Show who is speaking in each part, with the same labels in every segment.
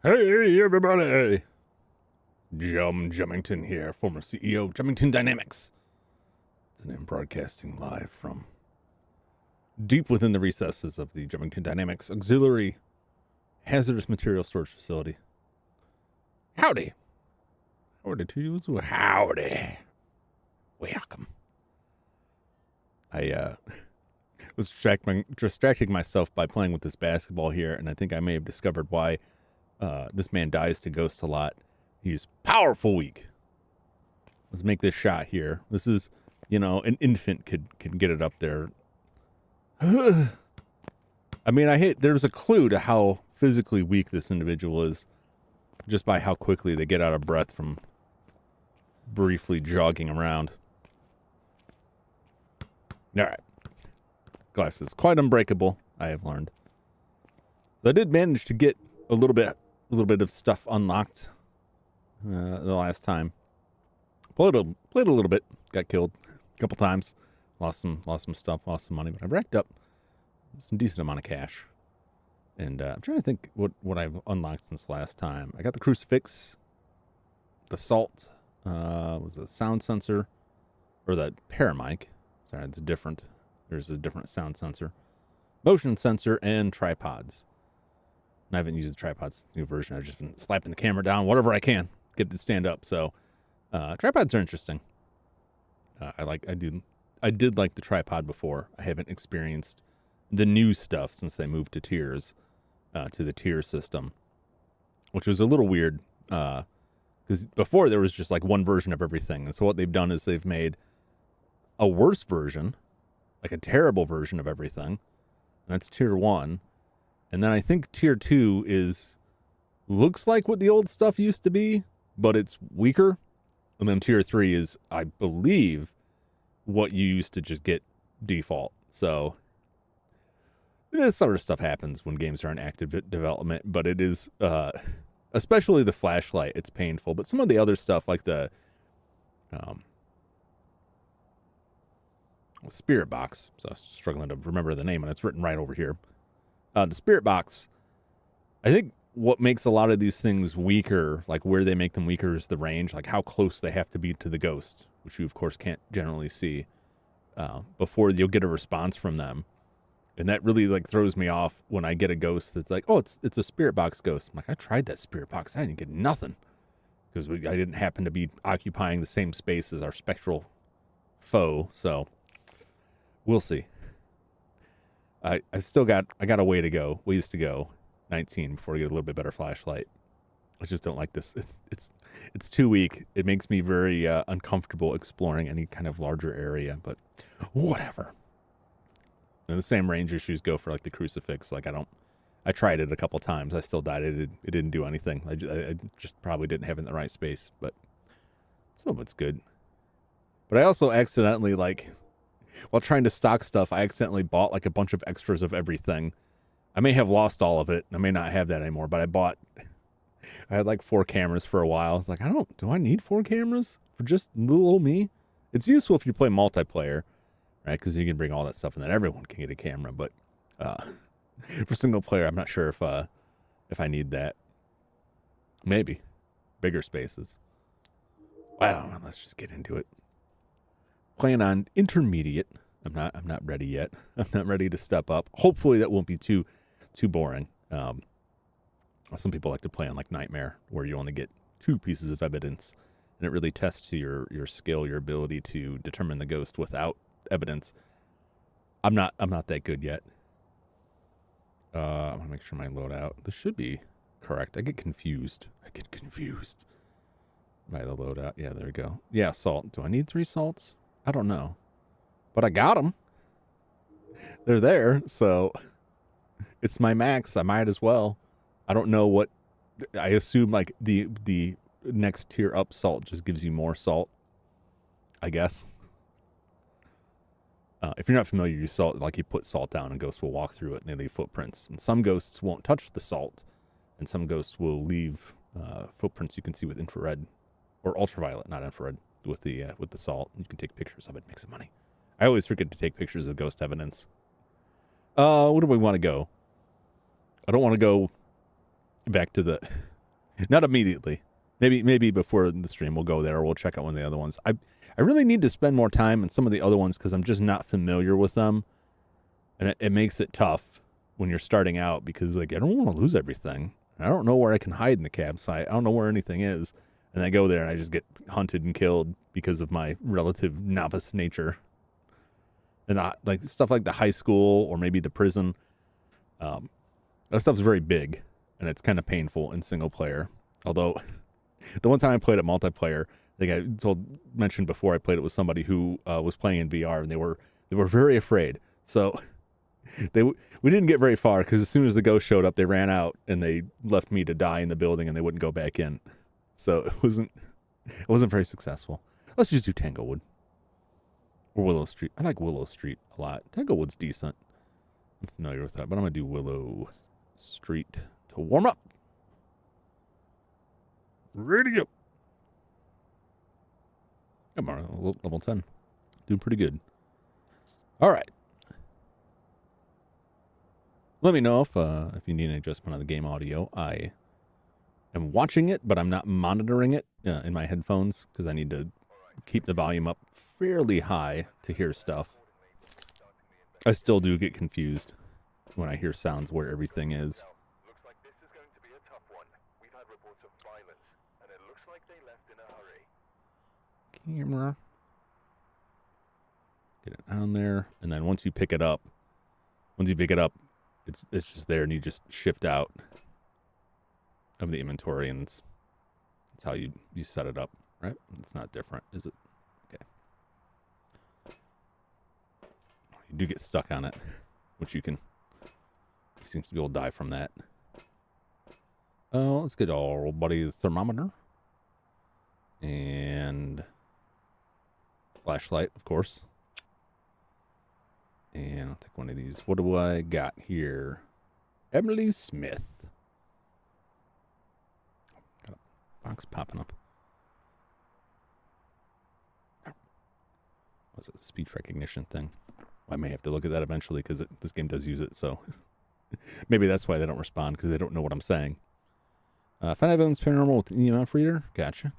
Speaker 1: Hey, everybody! Jum Jumington here, former CEO of Jumington Dynamics. Today I'm broadcasting live from deep within the recesses of the Jumington Dynamics Auxiliary Hazardous Material Storage Facility. Howdy! Howdy to you, howdy! Welcome. I was distracting myself by playing with this basketball here, and I think I may have discovered why this man dies to ghosts a lot. He's powerful weak. Let's make this shot here. This is, an infant can get it up there. I mean, there's a clue to how physically weak this individual is just by how quickly they get out of breath from briefly jogging around. All right. Glass is quite unbreakable, I have learned. So I did manage to get a little bit of stuff unlocked the last time. Played a little bit, got killed a couple times, lost some stuff, lost some money, but I racked up some decent amount of cash. And I'm trying to think what I've unlocked since last time. I got the crucifix, the salt, was a sound sensor, or that paramic. Sorry, it's different. There's a different sound sensor, motion sensor, and tripods. And I haven't used the tripod's new version. I've just been slapping the camera down, whatever I can, get it to stand up. So tripods are interesting. I did like the tripod before. I haven't experienced the new stuff since they moved to tiers, to the tier system, which was a little weird. Because before there was just like one version of everything. And so what they've done is they've made a worse version, like a terrible version of everything. And that's tier 1. And then I think tier 2 looks like what the old stuff used to be, but it's weaker. And then tier 3 is, I believe, what you used to just get default. So this sort of stuff happens when games are in active development, but it is, especially the flashlight, it's painful. But some of the other stuff, like the spirit box, so I was struggling to remember the name, and it's written right over here. The spirit box, I think what makes a lot of these things weaker, like where they make them weaker, is the range, like how close they have to be to the ghost, which you, of course, can't generally see before you'll get a response from them. And that really, like, throws me off when I get a ghost that's like, oh, it's a spirit box ghost. I'm like, I tried that spirit box. I didn't get nothing because I didn't happen to be occupying the same space as our spectral foe. So we'll see. I got a ways to go, 19, before I get a little bit better flashlight. I just don't like this. It's too weak. It makes me very uncomfortable exploring any kind of larger area, but whatever. And the same range issues go for like the crucifix. Like I tried it a couple times. I still died. It didn't do anything. I just probably didn't have it in the right space, but some of it's good. But I also accidentally, like, while trying to stock stuff, I accidentally bought like a bunch of extras of everything. I may have lost all of it. I may not have that anymore, but I had like 4 cameras for a while. I was like, do I need 4 cameras for just little old me? It's useful if you play multiplayer, right? Because you can bring all that stuff and then everyone can get a camera. But for single player, I'm not sure if I need that. Maybe. Bigger spaces. Wow, let's just get into it. Plan on intermediate. I'm not ready yet. I'm not ready to step up. Hopefully that won't be too boring. Some people like to play on like Nightmare, where you only get 2 pieces of evidence, and it really tests your skill, your ability to determine the ghost without evidence. I'm not that good yet. I'm gonna make sure my loadout. This should be correct. I get confused by the loadout. Yeah, there we go. Yeah, salt. Do I need 3 salts? I don't know, but I got them. They're there, so it's my max. I might as well. I don't know what. I assume like the next tier up salt just gives you more salt, I guess. If you're not familiar, you salt, like you put salt down and ghosts will walk through it and they leave footprints. And some ghosts won't touch the salt, and some ghosts will leave footprints you can see with infrared or ultraviolet, not infrared, with the salt. You can take pictures of it, make some money. I always forget to take pictures of ghost evidence. Where do we want to go? I don't want to go back to the, not immediately. Maybe before the stream we'll go there, or we'll check out one of the other ones. I really need to spend more time on some of the other ones because I'm just not familiar with them. And it makes it tough when you're starting out because, like, I don't want to lose everything. I don't know where I can hide in the campsite. I don't know where anything is. And I go there and I just get hunted and killed because of my relative novice nature. And like stuff like the high school or maybe the prison. That stuff's very big and it's kind of painful in single player. Although the one time I played it multiplayer, like I mentioned before, I played it with somebody who was playing in VR, and they were very afraid. So we didn't get very far because as soon as the ghost showed up, they ran out and they left me to die in the building, and they wouldn't go back in. So it wasn't very successful. Let's just do Tanglewood or Willow Street. I like Willow Street a lot. Tanglewood's decent. I'm familiar with that, but I'm gonna do Willow Street to warm up. Ready up. I'm on level 10. Doing pretty good. All right. Let me know if you need any adjustment on the game audio. I am watching it, but I'm not monitoring it in my headphones because I need to keep the volume up fairly high to hear stuff. I still do get confused when I hear sounds where everything is.
Speaker 2: Looks like this is going to be a tough one. We've had reports of violence, and it looks like they left in a hurry.
Speaker 1: Camera. Get it on there, and then once you pick it up, it's just there, and you just shift out of the inventory, and it's how you set it up, right? It's not different, is it? Okay. You do get stuck on it, which you seems to be able to die from that. Oh, let's get our old buddy the thermometer and flashlight, of course. And I'll take one of these. What do I got here? Emily Smith. Got a box popping up. What's it? Speech recognition thing. I may have to look at that eventually because this game does use it. So maybe that's why they don't respond, because they don't know what I'm saying. Find evidence paranormal with EMF reader. Gotcha.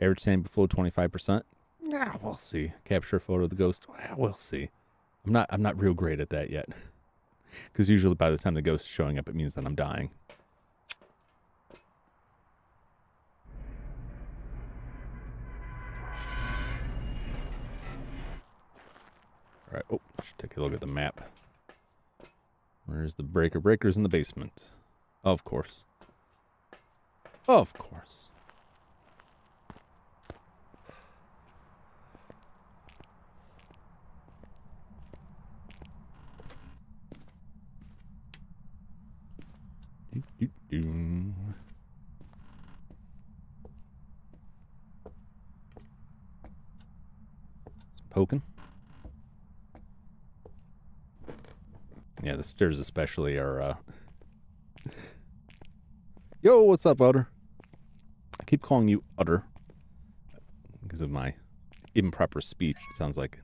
Speaker 1: Average time below 25%. Yeah, we'll see. Capture a photo of the ghost. We'll see. I'm not real great at that yet. Because usually by the time the ghost is showing up, it means that I'm dying. All right. Oh, should take a look at the map. Where's the breaker? Breaker's in the basement. Of course. Of course. Some poking. Yeah, the stairs especially are, Yo, what's up, Utter? I keep calling you Utter because of my improper speech. It sounds like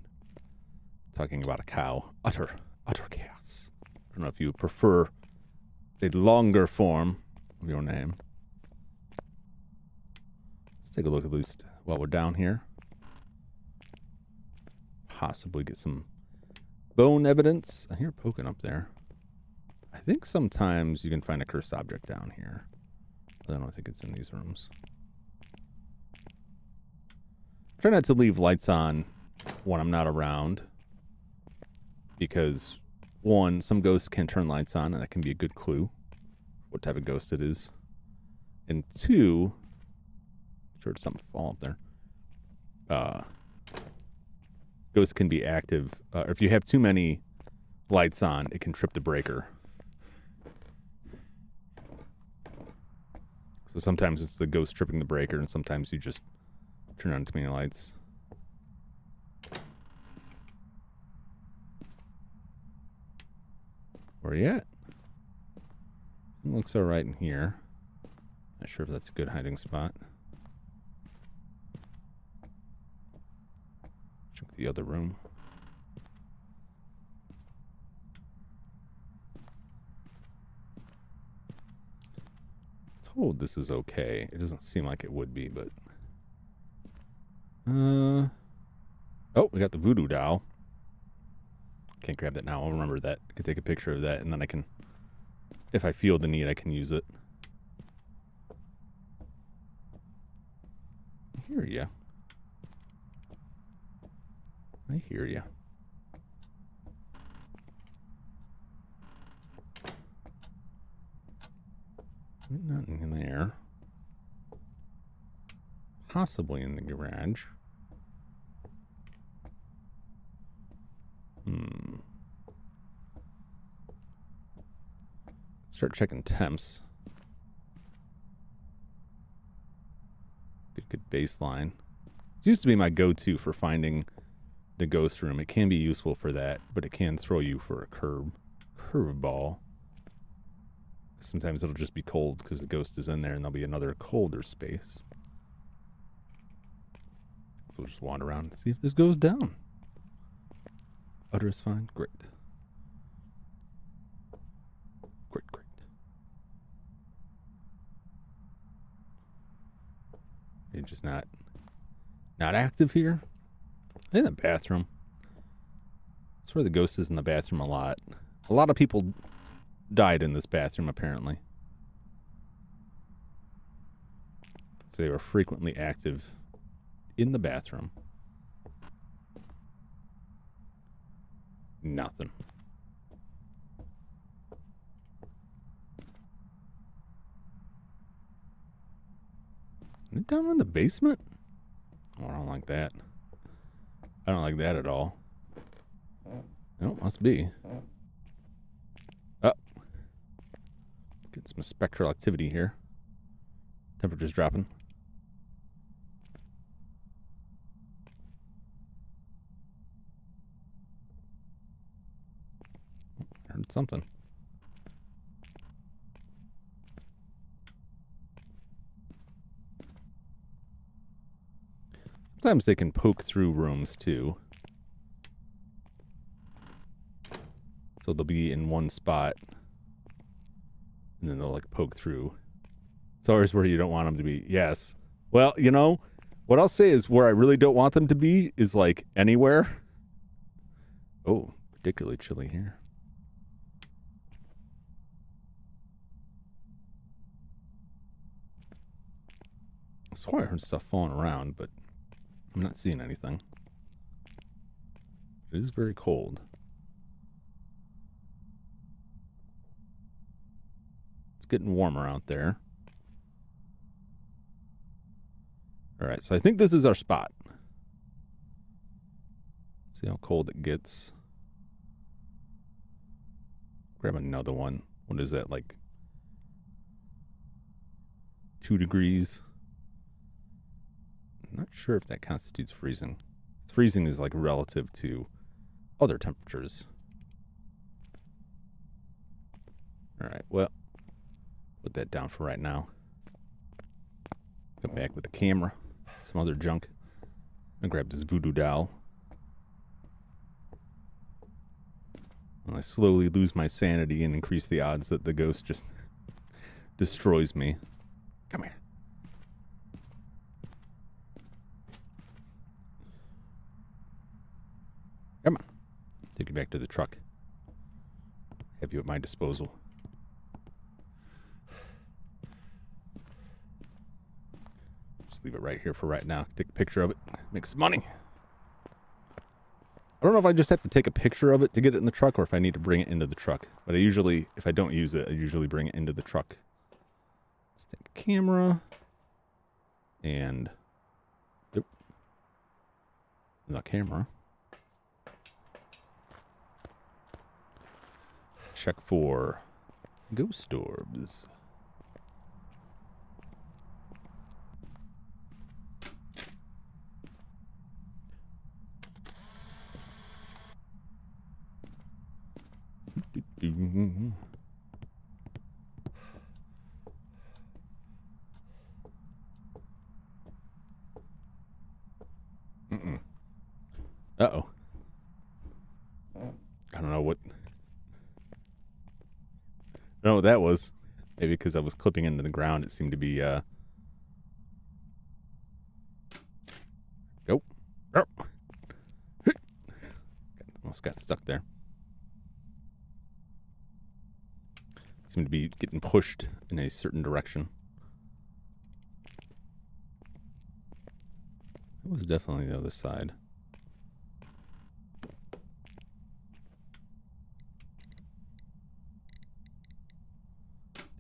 Speaker 1: talking about a cow. Utter chaos. I don't know if you prefer a longer form of your name. Let's take a look at least while we're down here. possibly get some bone evidence. I hear poking up there. I think sometimes you can find a cursed object down here. But I don't think it's in these rooms. Try not to leave lights on when I'm not around. Because, one, some ghosts can turn lights on, and that can be a good clue what type of ghost it is. And two, I'm sure something fall up there. Ghosts can be active. If you have too many lights on, it can trip the breaker. So sometimes it's the ghost tripping the breaker, and sometimes you just turn on too many lights. Where you at? It looks alright in here. Not sure if that's a good hiding spot. Check the other room. Told this is okay. It doesn't seem like it would be, but oh, we got the voodoo doll. Can't grab that now. I'll remember that. I can take a picture of that, and then I can, if I feel the need, I can use it. I hear ya. I hear ya. Nothing in there. Possibly in the garage. Start checking temps. Good baseline. It used to be my go-to for finding the ghost room. It can be useful for that, but it can throw you for a curveball. Sometimes it'll just be cold because the ghost is in there, and there'll be another colder space. So we'll just wander around and see if this goes down. Utter is fine. Great. Great. You're just not active here. In the bathroom. That's where the ghost is, in the bathroom a lot. A lot of people died in this bathroom, apparently. So they were frequently active in the bathroom. Nothing. Is it down in the basement? Oh, I don't like that. I don't like that at all. No, must be. Oh. Get some spectral activity here. Temperature's dropping. Heard something. Sometimes they can poke through rooms too. So they'll be in one spot and then they'll like poke through. It's always where you don't want them to be. Yes. Well, you know, what I'll say is where I really don't want them to be is like anywhere. Oh, particularly chilly here. I swore I heard stuff falling around, but I'm not seeing anything. It is very cold. It's getting warmer out there. All right, so I think this is our spot. See how cold it gets. Grab another one. What is that, like 2 degrees? I'm not sure if that constitutes freezing. Freezing is like relative to other temperatures. All right, well, put that down for right now. Come back with the camera, some other junk. I grab this voodoo doll. And I slowly lose my sanity and increase the odds that the ghost just destroys me. Come here. Take you back to the truck. Have you at my disposal. Just leave it right here for right now. Take a picture of it. Make some money. I don't know if I just have to take a picture of it to get it in the truck or if I need to bring it into the truck. But I usually, if I don't use it, I usually bring it into the truck. Let's take a camera. And... Nope. The camera. Check for ghost orbs. Uh-oh. I don't know what... I don't know what that was. Maybe because I was clipping into the ground, it seemed to be, Go. Almost got stuck there. It seemed to be getting pushed in a certain direction. It was definitely the other side.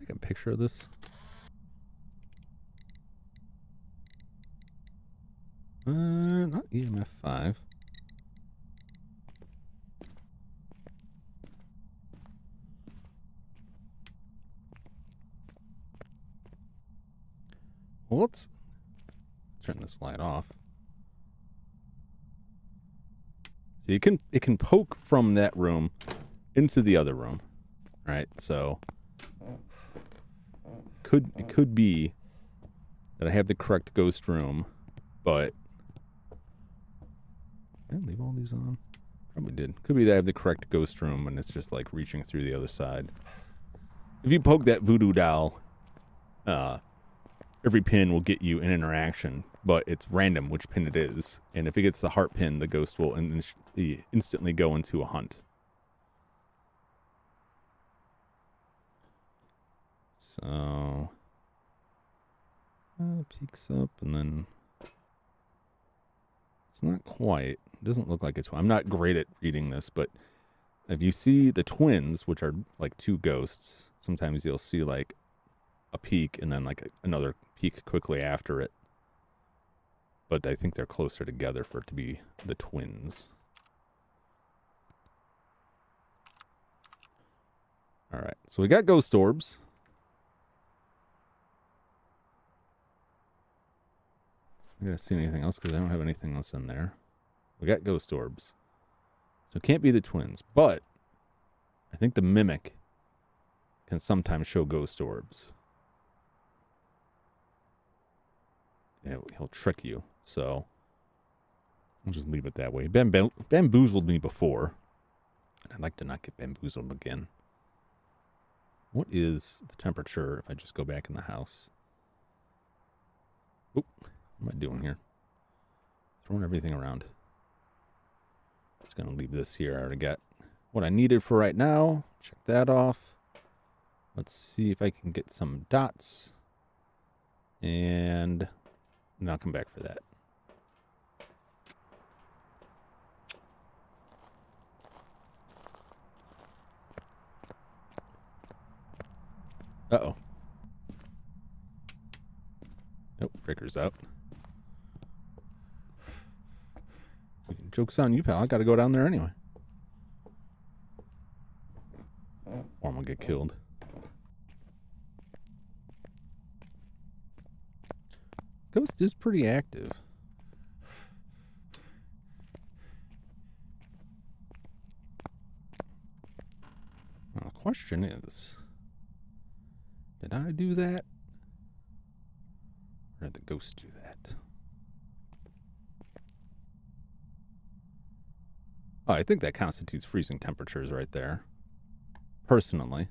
Speaker 1: Take a picture of this. Not EMF 5. Well, let's turn this light off. So it can poke from that room into the other room, right? So it could be that I have the correct ghost room, but did I leave all these on? Probably did. Could be that I have the correct ghost room and it's just like reaching through the other side. If you poke that voodoo doll, every pin will get you an interaction, but it's random which pin it is. And if it gets the heart pin, the ghost will instantly go into a hunt. So, peeks up and then it's not quite. It doesn't look like it's. I'm not great at reading this, but if you see the twins, which are like two ghosts, sometimes you'll see like a peak and then like another peak quickly after it. But I think they're closer together for it to be the twins. All right, so we got ghost orbs. I'm gonna see anything else because I don't have anything else in there. We got ghost orbs. So it can't be the twins, but I think the mimic can sometimes show ghost orbs. Yeah, he'll trick you, so I'll just leave it that way. Bamboozled me before. I'd like to not get bamboozled again. What is the temperature if I just go back in the house? Oop, what am I doing here? Throwing everything around. Just going to leave this here. I already got what I needed for right now. Check that off. Let's see if I can get some dots. And I'll come back for that. Uh-oh. Nope, breaker's out. Joke's on you, pal. I gotta go down there anyway. Or I'm gonna get killed. Ghost is pretty active. Well, the question is, did I do that? Or did the ghost do that? Oh, I think that constitutes freezing temperatures right there. Personally.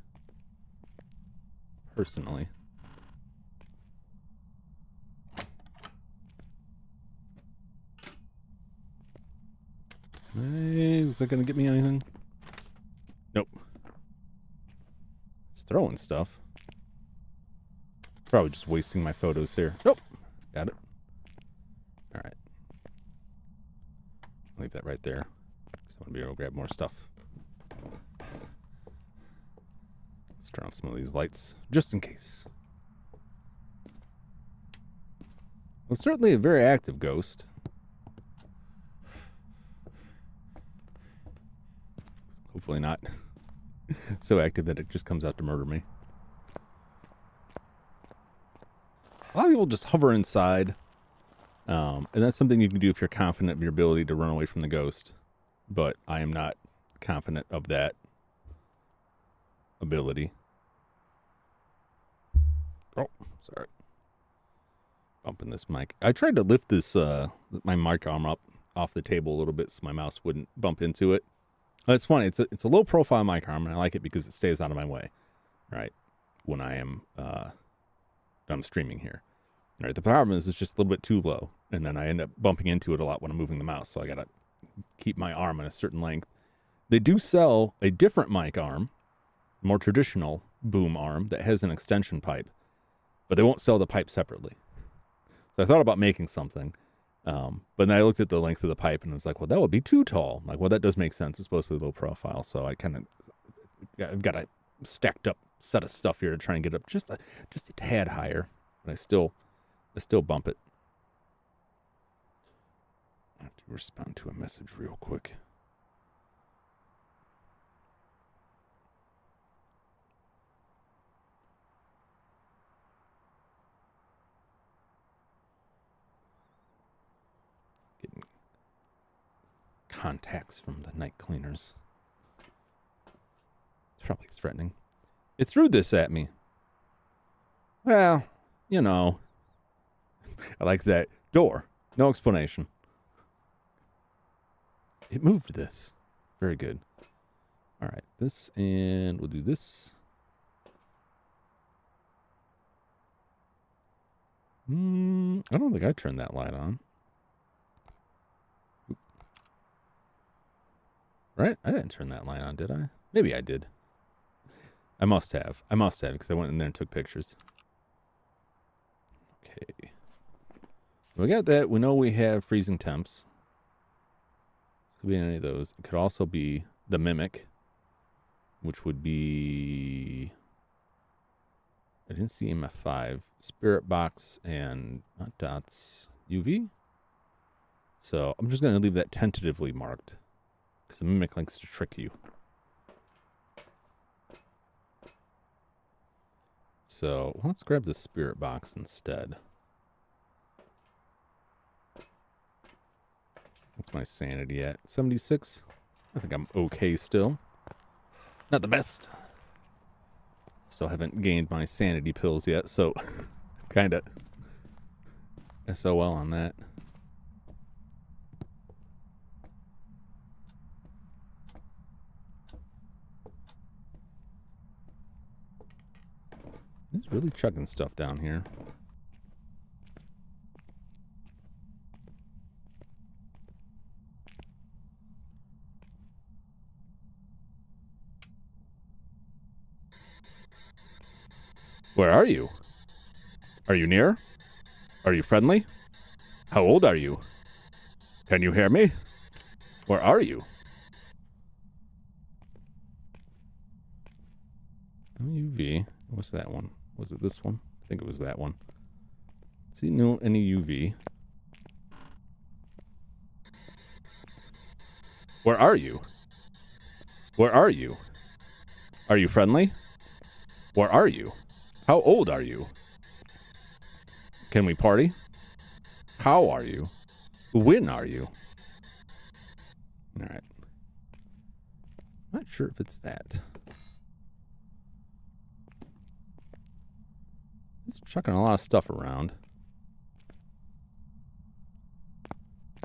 Speaker 1: Nice. Is that going to get me anything? Nope. It's throwing stuff. Probably just wasting my photos here. Nope. Got it. All right. Leave that right there. So I'm going to be able to grab more stuff. Let's turn off some of these lights, just in case. Well, certainly a very active ghost. Hopefully not so active that it just comes out to murder me. A lot of people just hover inside. And that's something you can do if you're confident of your ability to run away from the ghost. But I am not confident of that ability. Oh, sorry. Bumping this mic. I tried to lift this my mic arm up off the table a little bit so my mouse wouldn't bump into it. It's funny. It's a low profile mic arm, and I like it because it stays out of my way, right? When I am I'm streaming here. All right. The problem is it's just a little bit too low, and then I end up bumping into it a lot when I'm moving the mouse. So I gotta keep my arm at a certain length. They do sell a different mic arm, more traditional boom arm that has an extension pipe, but they won't sell the pipe separately. So I thought about making something. But then I looked at the length of the pipe and was like, well, that would be too tall. I'm like, well, that does make sense. It's supposed to be low profile. So I I've got a stacked up set of stuff here to try and get up just a tad higher. But I still bump it. I have to respond to a message real quick. Contacts from the night cleaners. It's probably threatening. It threw this at me. Well, you know. I like that. Door. No explanation. It moved this. Very good. All right. This, and we'll do this. I don't think I turned that light on. Right? I didn't turn that light on, did I? Maybe I did. I must have. Because I went in there and took pictures. Okay. We got that. We know we have freezing temps. Could be any of those. It could also be the mimic, which would be... I didn't see MF5. Spirit box and not dots. UV? So I'm just going to leave that tentatively marked. Because the mimic likes to trick you. So let's grab the spirit box instead. What's my sanity at? 76? I think I'm okay still. Not the best. Still haven't gained my sanity pills yet, so kind of SOL on that. He's really chugging stuff down here. Where are you? Are you near? Are you friendly? How old are you? Can you hear me? Where are you? UV. What's that one? Was it this one? I think it was that one. See no any UV. Where are you? Where are you? Are you friendly? Where are you? How old are you? Can we party? How are you? When are you? All right. Not sure if it's that. It's chucking a lot of stuff around.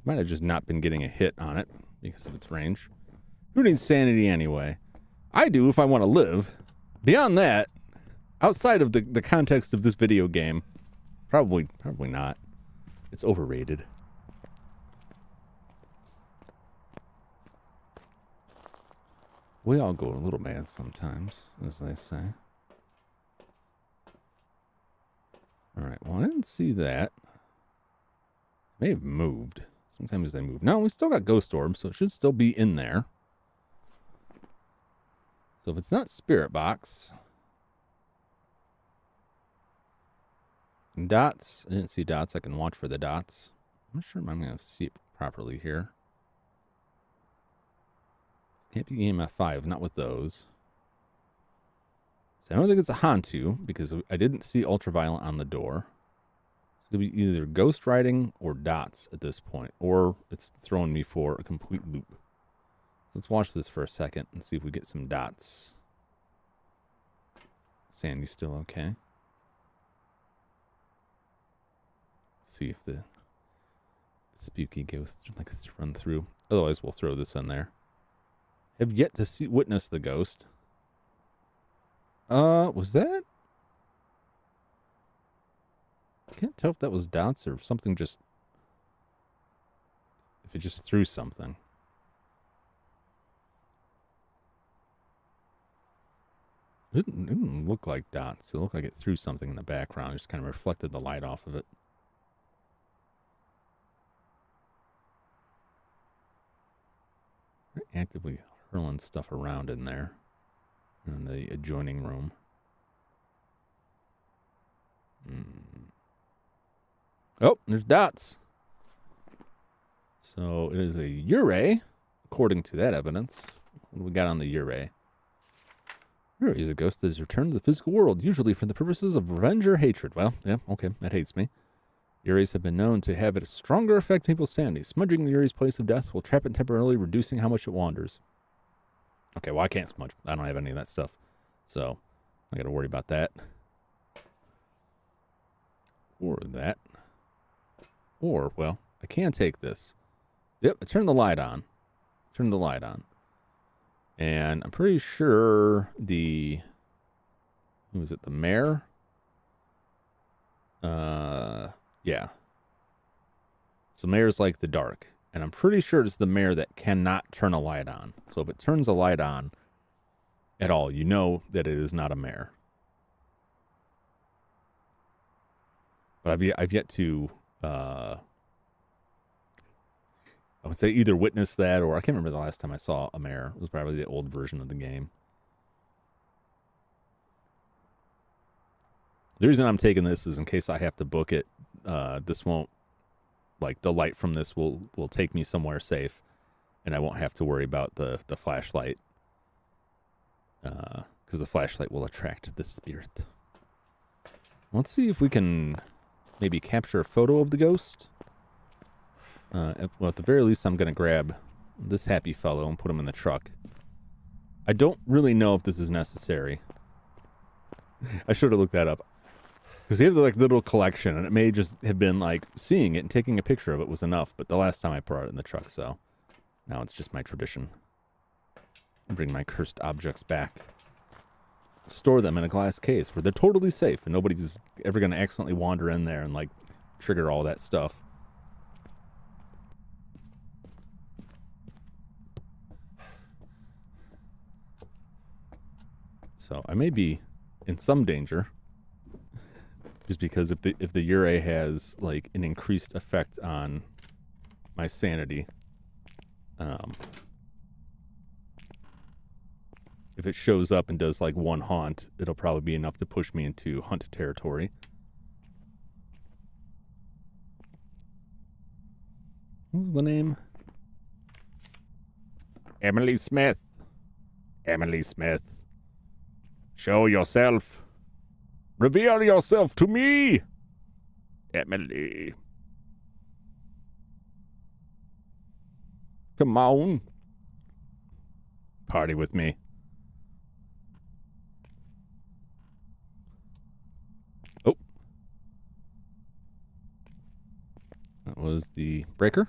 Speaker 1: Might have just not been getting a hit on it because of its range. Who needs sanity anyway? I do if I want to live. Beyond that, outside of the context of this video game, probably not. It's overrated. We all go a little mad sometimes, as they say. Alright, well, I didn't see that. May have moved. Sometimes they move. No, we still got ghost orbs, so it should still be in there. So if it's not spirit box. Dots. I didn't see dots. I can watch for the dots. I'm not sure if I'm going to see it properly here. Can't be EMF 5, not with those. So I don't think it's a Hantu, because I didn't see ultraviolet on the door. It's going to be either ghost writing or dots at this point, or it's throwing me for a complete loop. So let's watch this for a second and see if we get some dots. Sandy's still okay. Let's see if the spooky ghost likes to run through. Otherwise, we'll throw this in there. Have yet to witness the ghost. Was that? I can't tell if that was dots or if something just... If it just threw something. It didn't look like dots. It looked like it threw something in the background. It just kind of reflected the light off of it. They're actively hurling stuff around in there. In the adjoining room. Oh, there's dots. So it is a Ure, according to that evidence. What do we got on the Ure? Ure is a ghost that has returned to the physical world, usually for the purposes of revenge or hatred. Well, yeah, okay, that hates me. Ure's have been known to have a stronger effect on people's sanity. Smudging the Ure's place of death will trap it temporarily, reducing how much it wanders. Okay, well, I can't smudge. I don't have any of that stuff. So, I got to worry about that. Or that. Or, well, I can take this. Yep, I turned the light on. Turn the light on. And I'm pretty sure the... Who was it? The mayor? Yeah. So mayor's like the dark. And I'm pretty sure it's the mayor that cannot turn a light on. So if it turns a light on at all, you know that it is not a mayor. But I've yet to, I would say either witness that or I can't remember the last time I saw a mayor. It was probably the old version of the game. The reason I'm taking this is in case I have to book it. This won't, like the light from this will take me somewhere safe, and I won't have to worry about the flashlight, because the flashlight will attract the spirit. Let's see if we can maybe capture a photo of the ghost. Well, at the very least, I'm going to grab this happy fellow and put him in the truck. I don't really know if this is necessary. I should have looked that up. Because he has like little collection, and it may just have been like seeing it and taking a picture of it was enough. But the last time I brought it in the truck, so now it's just my tradition. I bring my cursed objects back, store them in a glass case where they're totally safe, and nobody's ever going to accidentally wander in there and like trigger all that stuff. So I may be in some danger. Just because if the Ure has like an increased effect on my sanity, if it shows up and does like one haunt, it'll probably be enough to push me into hunt territory. What was the name? Emily Smith. Emily Smith. Show yourself. Reveal yourself to me, Emily. Come on. Party with me. Oh. That was the breaker.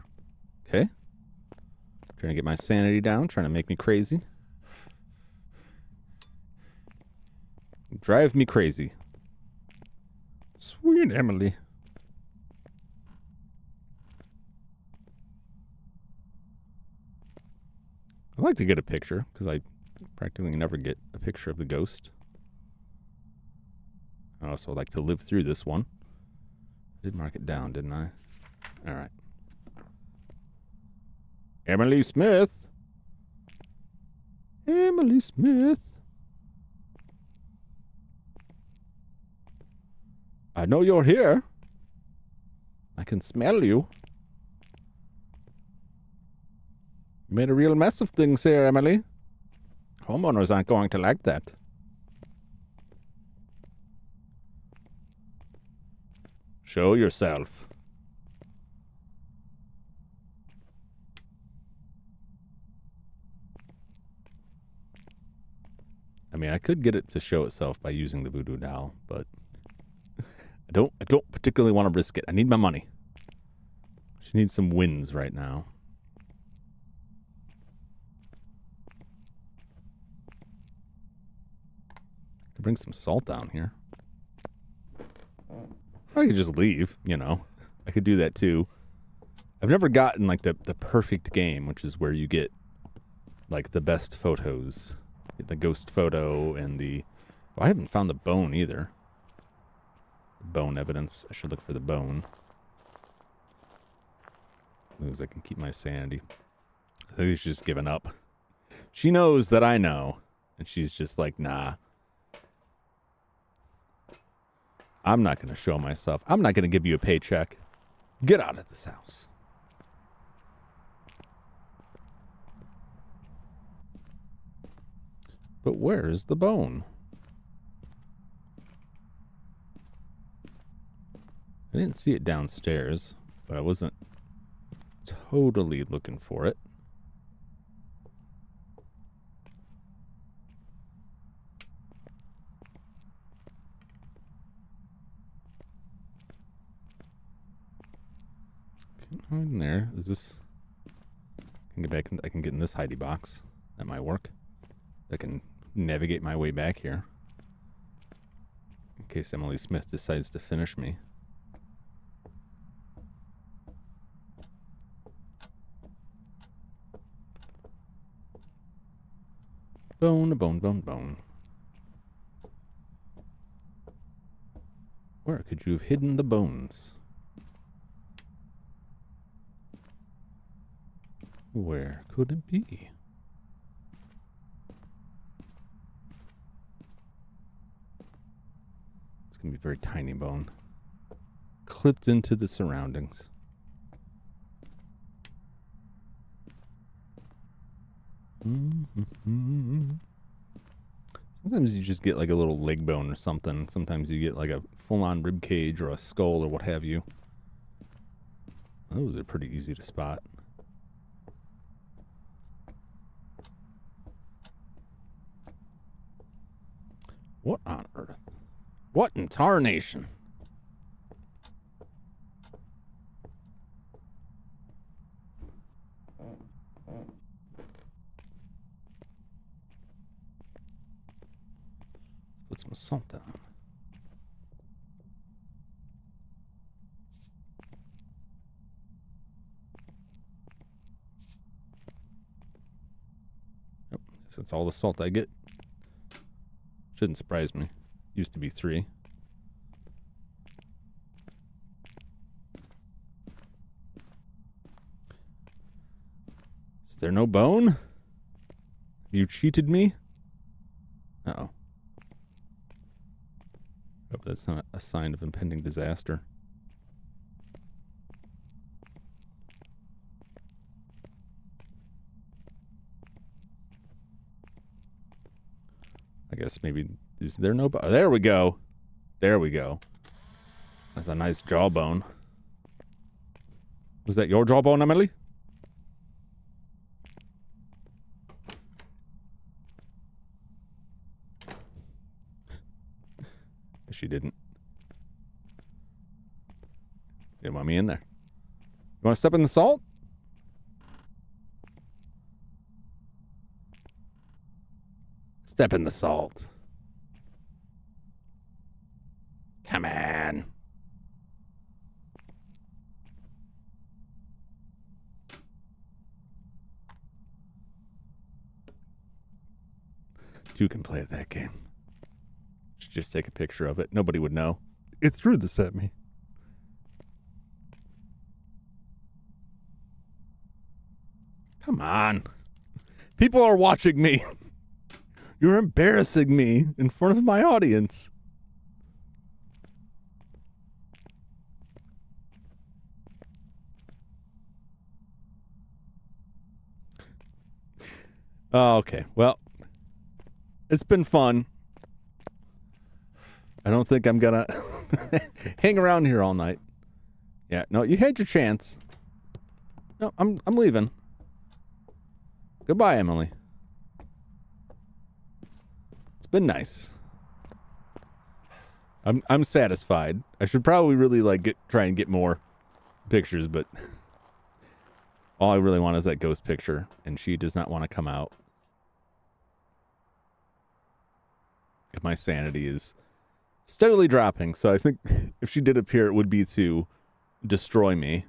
Speaker 1: Okay. Trying to get my sanity down, trying to make me crazy. Drive me crazy. Sweet Emily. I'd like to get a picture because I Practically never get a picture of the ghost. I also like to live through this one. Did mark it down, didn't I? All right. Emily Smith. Emily Smith. I know you're here. I can smell you. You made a real mess of things here, Emily. Homeowners aren't going to like that. Show yourself. I mean, I could get it to show itself by using the voodoo doll, but I don't particularly want to risk it. I need my money. Just need some wins right now. Could bring some salt down here. Or I could just leave, you know. I could do that too. I've never gotten like the perfect game, which is where you get like the best photos. Get the ghost photo and the... Well, I haven't found the bone either. Bone evidence. I should look for the bone. As long as I can keep my sanity. I think she's just given up. She knows that I know. And she's just like, nah. I'm not going to show myself. I'm not going to give you a paycheck. Get out of this house. But where is the bone? I didn't see it downstairs, but I wasn't totally looking for it. In there. Is this... I can get back in, I can get in this hidey box. That might work. I can navigate my way back here. In case Emily Smith decides to finish me. Bone, bone, bone, bone. Where could you have hidden the bones? Where could it be? It's going to be a very tiny bone. Clipped into the surroundings. Sometimes you just get like a little leg bone or something. Sometimes you get like a full-on rib cage or a skull or what have you. Those are pretty easy to spot. What on earth? What in tarnation? Put some salt down. Yep, so that's all the salt I get. Shouldn't surprise me. Used to be 3. Is there no bone? You cheated me? Uh-oh. Hope that's not a sign of impending disaster. I guess maybe... Is there no... There we go. There we go. That's a nice jawbone. Was that your jawbone, Emily? She didn't. You didn't want me in there. You want to step in the salt? Step in the salt. Come on. two can play at that game. Just take a picture of it. Nobody would know. It threw this at me. Come on. People are watching me. You're embarrassing me in front of my audience. Oh, okay. Well, it's been fun. I don't think I'm gonna hang around here all night. Yeah, no, you had your chance. No, I'm leaving. Goodbye, Emily. It's been nice. I'm satisfied. I should probably really try and get more pictures, but all I really want is that ghost picture, and she does not want to come out. My sanity is steadily dropping, so I think if she did appear, it would be to destroy me.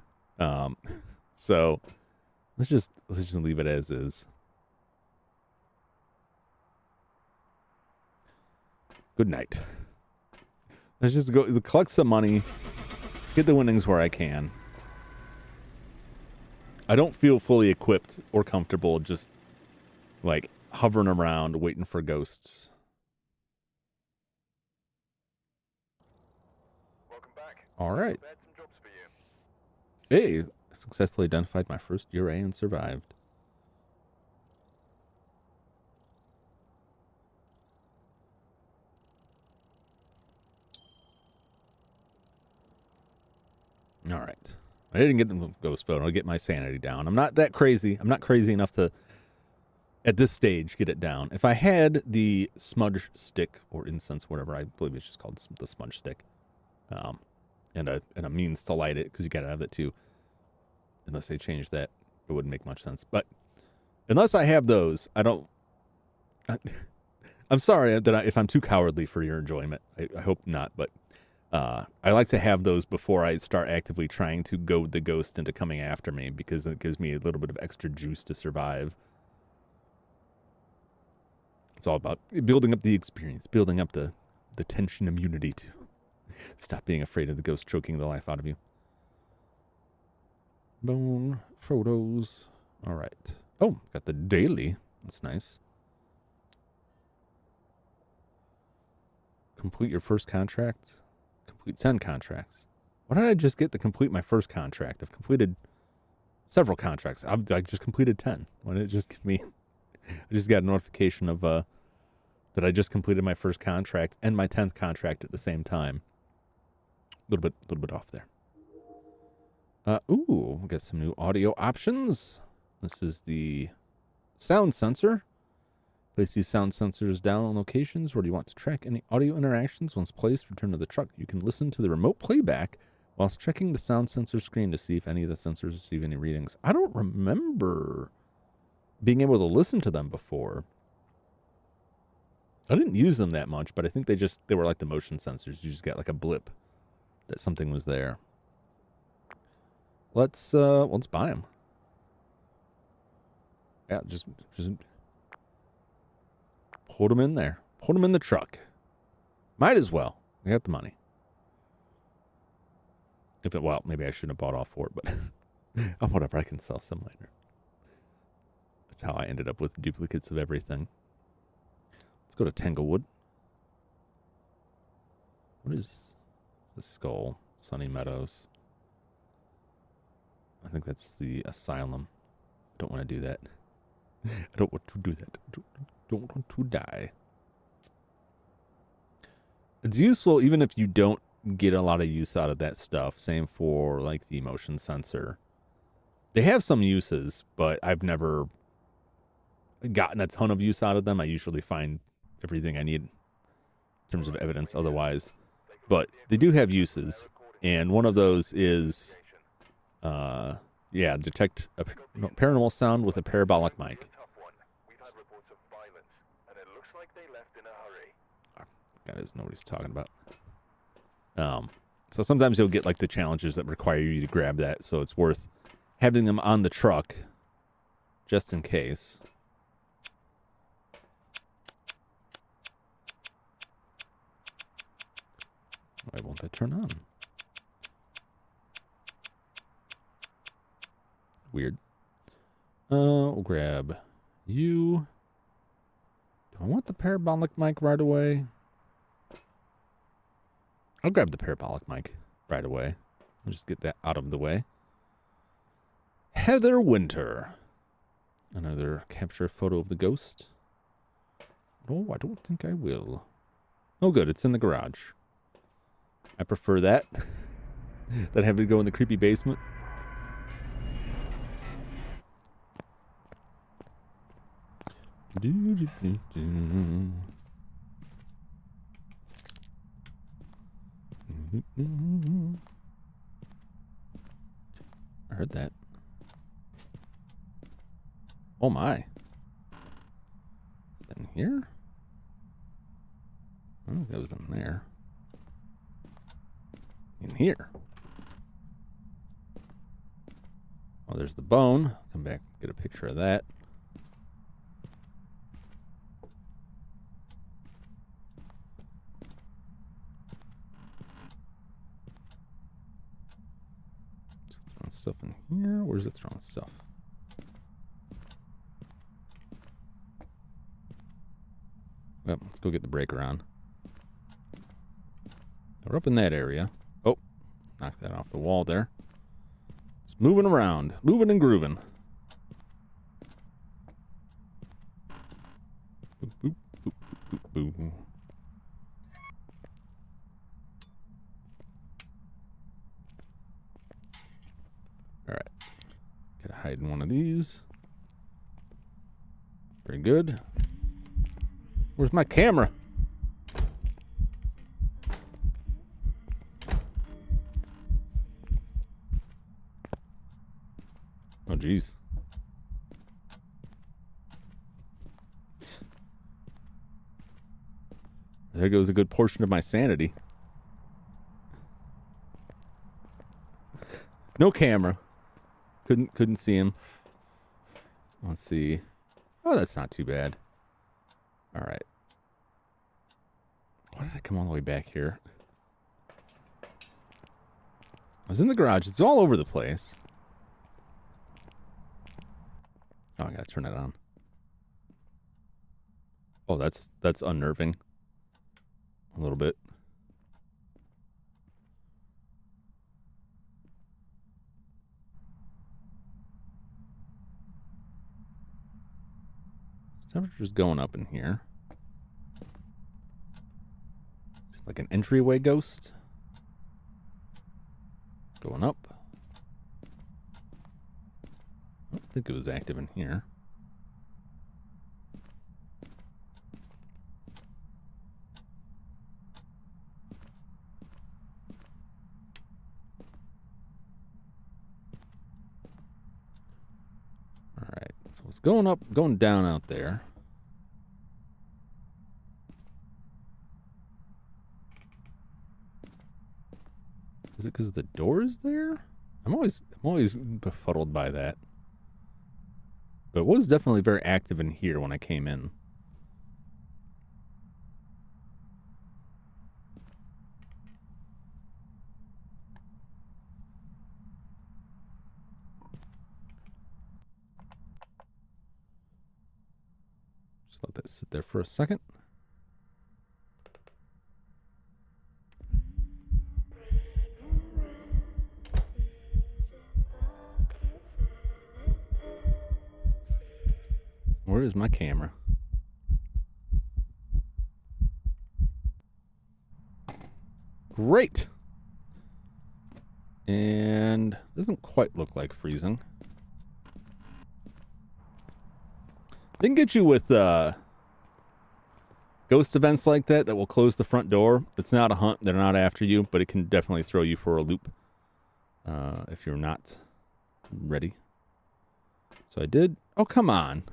Speaker 1: So let's just leave it as is. Good night. Let's just go collect some money, get the winnings where I can. I don't feel fully equipped or comfortable just like hovering around waiting for ghosts.
Speaker 2: Welcome back.
Speaker 1: All right.
Speaker 2: Prepared some jobs for you.
Speaker 1: Hey, I successfully identified my first URA and survived. All right. I didn't get the ghost photo. I'll get my sanity down. I'm not that crazy. I'm not crazy enough to, at this stage, get it down. If I had the smudge stick or incense, whatever, I believe it's just called the smudge stick, and a means to light it, because you got to have that too. Unless they change that, it wouldn't make much sense. But unless I have those, I don't. I'm sorry that if I'm too cowardly for your enjoyment. I hope not, but I like to have those before I start actively trying to goad the ghost into coming after me, because it gives me a little bit of extra juice to survive. It's all about building up the experience, building up the tension immunity to stop being afraid of the ghost choking the life out of you. Bone photos. All right. Oh, got the daily. That's nice. Complete your first contract. Complete 10 contracts. Why did I just get to complete my first contract? I've completed several contracts. I just completed 10. Why did it just give me... I just got a notification of that I just completed my first contract and my 10th contract at the same time. A little bit off there. Ooh, we got some new audio options. This is the sound sensor. Place these sound sensors down on locations where you want to track any audio interactions. Once placed, return to the truck. You can listen to the remote playback whilst checking the sound sensor screen to see if any of the sensors receive any readings. I don't remember being able to listen to them before. I didn't use them that much, but I think they were like the motion sensors. You just got like a blip that something was there. Let's buy them. Yeah, just put them in there. Put them in the truck. Might as well. I got the money. Well, maybe I shouldn't have bought all for it, but oh, whatever. I can sell some later. That's how I ended up with duplicates of everything. Let's go to Tanglewood. What is the skull? Sunny Meadows. I think that's the asylum. I don't want to do that. I don't want to do that. Don't want to die. It's useful even if you don't get a lot of use out of that stuff. Same for like the motion sensor. They have some uses, but I've never gotten a ton of use out of them. I usually find everything I need in terms of evidence otherwise. But they do have uses. And one of those is, detect a paranormal sound with a parabolic mic. That doesn't know what he's talking about. So sometimes you'll get like the challenges that require you to grab that, so it's worth having them on the truck just in case. Why won't that turn on? Weird. We'll grab you. Do I want the parabolic mic right away? I'll grab the parabolic mic right away. I'll just get that out of the way. Heather Winter. Another capture photo of the ghost. No, I don't think I will. Oh, good. It's in the garage. I prefer that. Than having to go in the creepy basement. I heard that. Oh my. In here? I don't think that was in there. In here. Oh, there's the bone. Come back, get a picture of that. Throwing stuff in here. Where's it throwing stuff? Well, let's go get the breaker on. We're up in that area. Oh, knocked that off the wall there. It's moving around, moving and grooving. Boop, boop, boop, boop, boop, boop. All right, gotta hide in one of these. Very good. Where's my camera? Oh, geez. There goes a good portion of my sanity. No camera. Couldn't see him. Let's see. Oh, that's not too bad. All right. Why did I come all the way back here? I was in the garage. It's all over the place. Oh, I gotta turn that on. Oh, that's unnerving. A little bit. Temperature's going up in here. It's like an entryway ghost. Going up. I don't think it was active in here. All right, so it's going up, going down out there. Is it because the door is there? I'm always befuddled by that. But it was definitely very active in here when I came in. Just let that sit there for a second. Where is my camera? Great. And doesn't quite look like freezing. They can get you with ghost events like that will close the front door. It's not a hunt. They're not after you, but it can definitely throw you for a loop if you're not ready. So I did. Oh, come on.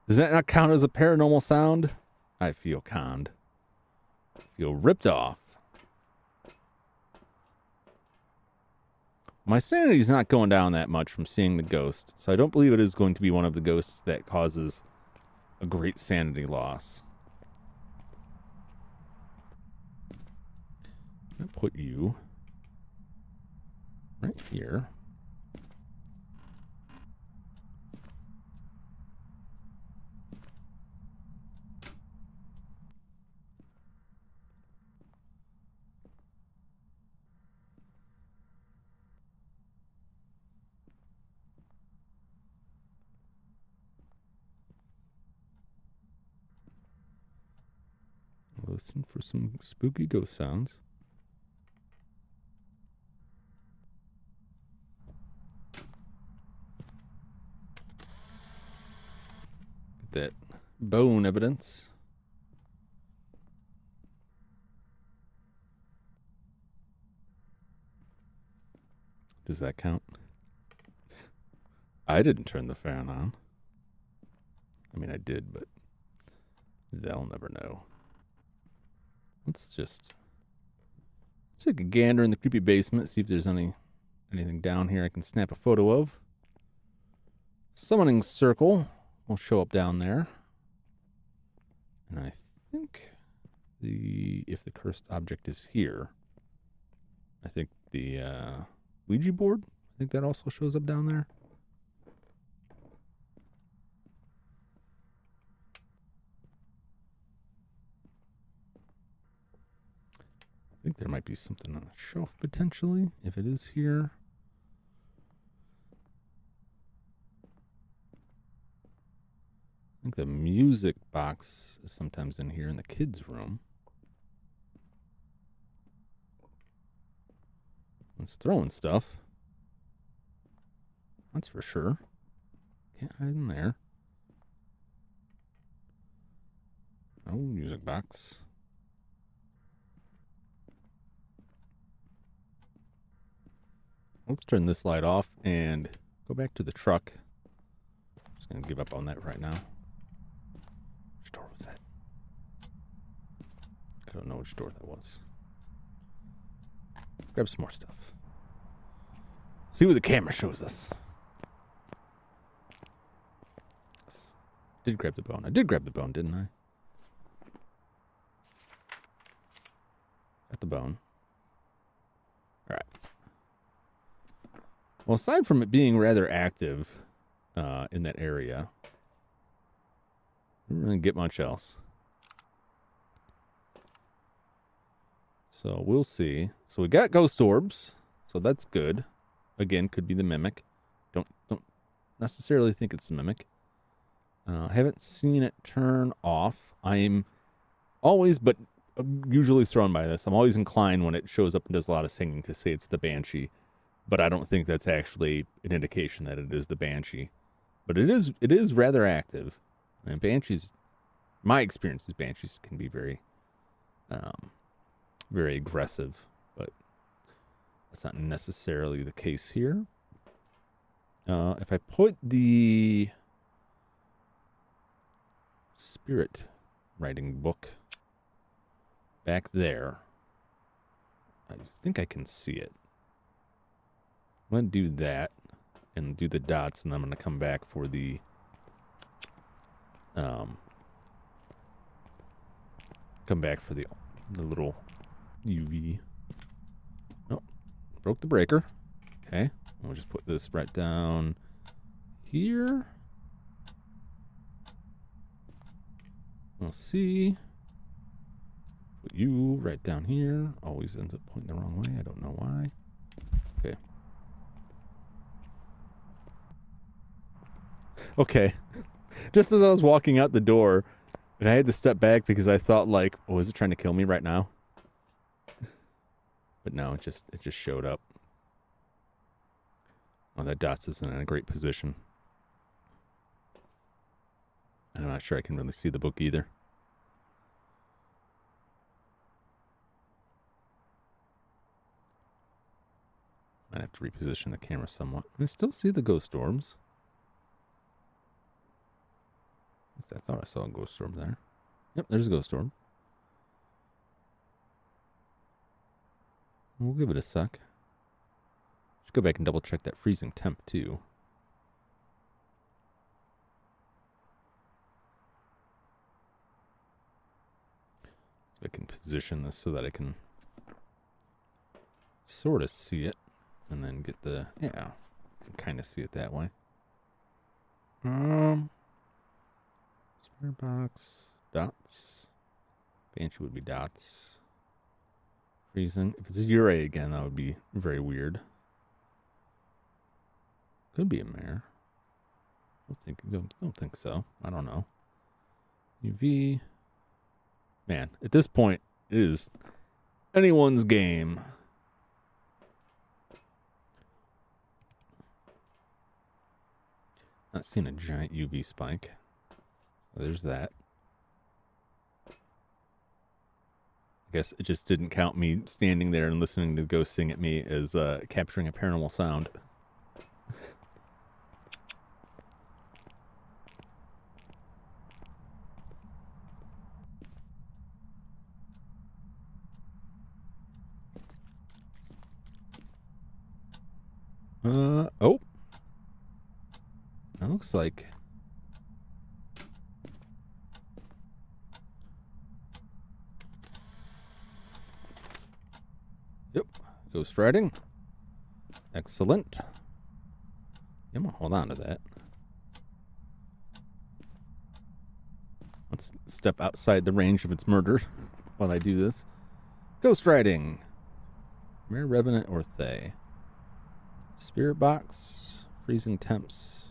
Speaker 1: Does that not count as a paranormal sound? I feel conned. I feel ripped off. My sanity's not going down that much from seeing the ghost, so I don't believe it is going to be one of the ghosts that causes a great sanity loss. I'm gonna put you right here. Listen for some spooky ghost sounds. Get that bone evidence. Does that count? I didn't turn the fan on. I mean, I did, but they'll never know. Let's just take a gander in the creepy basement, see if there's anything down here I can snap a photo of. Summoning circle will show up down there. And I think if the cursed object is here, I think the Ouija board, I think that also shows up down there. I think there might be something on the shelf potentially, if it is here. I think the music box is sometimes in here in the kids' room. It's throwing stuff. That's for sure. Can't hide in there. Oh, music box. Let's turn this light off and go back to the truck. Just gonna give up on that right now. Which door was that? I don't know which door that was. Grab some more stuff. See what the camera shows us. Did grab the bone. I did grab the bone, didn't I? Got the bone. All right. Well, aside from it being rather active in that area, I didn't really get much else. So we'll see. So we got ghost orbs, so that's good. Again, could be the mimic. Don't necessarily think it's the mimic. I haven't seen it turn off. I'm always, but usually thrown by this. I'm always inclined when it shows up and does a lot of singing to say it's the Banshee, but I don't think that's actually an indication that it is the Banshee. But it is rather active. And Banshees, my experience is Banshees can be very, very aggressive, but that's not necessarily the case here. If I put the spirit writing book back there, I think I can see it. I'm going to do that and do the dots, and I'm going to come back for the little UV. Oh, broke the breaker. Okay, we'll just put this right down here. We'll see. Put you right down here. Always ends up pointing the wrong way. I don't know why. Okay. Okay. Just as I was walking out the door, and I had to step back because I thought like, oh, is it trying to kill me right now? But no, it just showed up. Oh, that dots isn't in a great position. I'm not sure I can really see the book either. Might have to reposition the camera somewhat. I still see the ghost orbs. I thought I saw a ghost orb there. Yep, there's a ghost orb. We'll give it a sec. Just go back and double check that freezing temp too. So I can position this so that I can sort of see it, and then get the, yeah, kind of see it that way. Spirit box, dots. Banshee would be dots. Freezing. If it's a Ure again, that would be very weird. Could be a mare. Don't think so. I don't know. UV. Man, at this point, it is anyone's game. Not seeing a giant UV spike. So there's that. I guess it just didn't count me standing there and listening to the ghost sing at me as capturing a paranormal sound. Oh. That looks like... Yep. Ghost riding. Excellent. I'm gonna hold on to that. Let's step outside the range of its murder while I do this. Ghost riding. Mare Revenant or Thay. Spirit box. Freezing temps.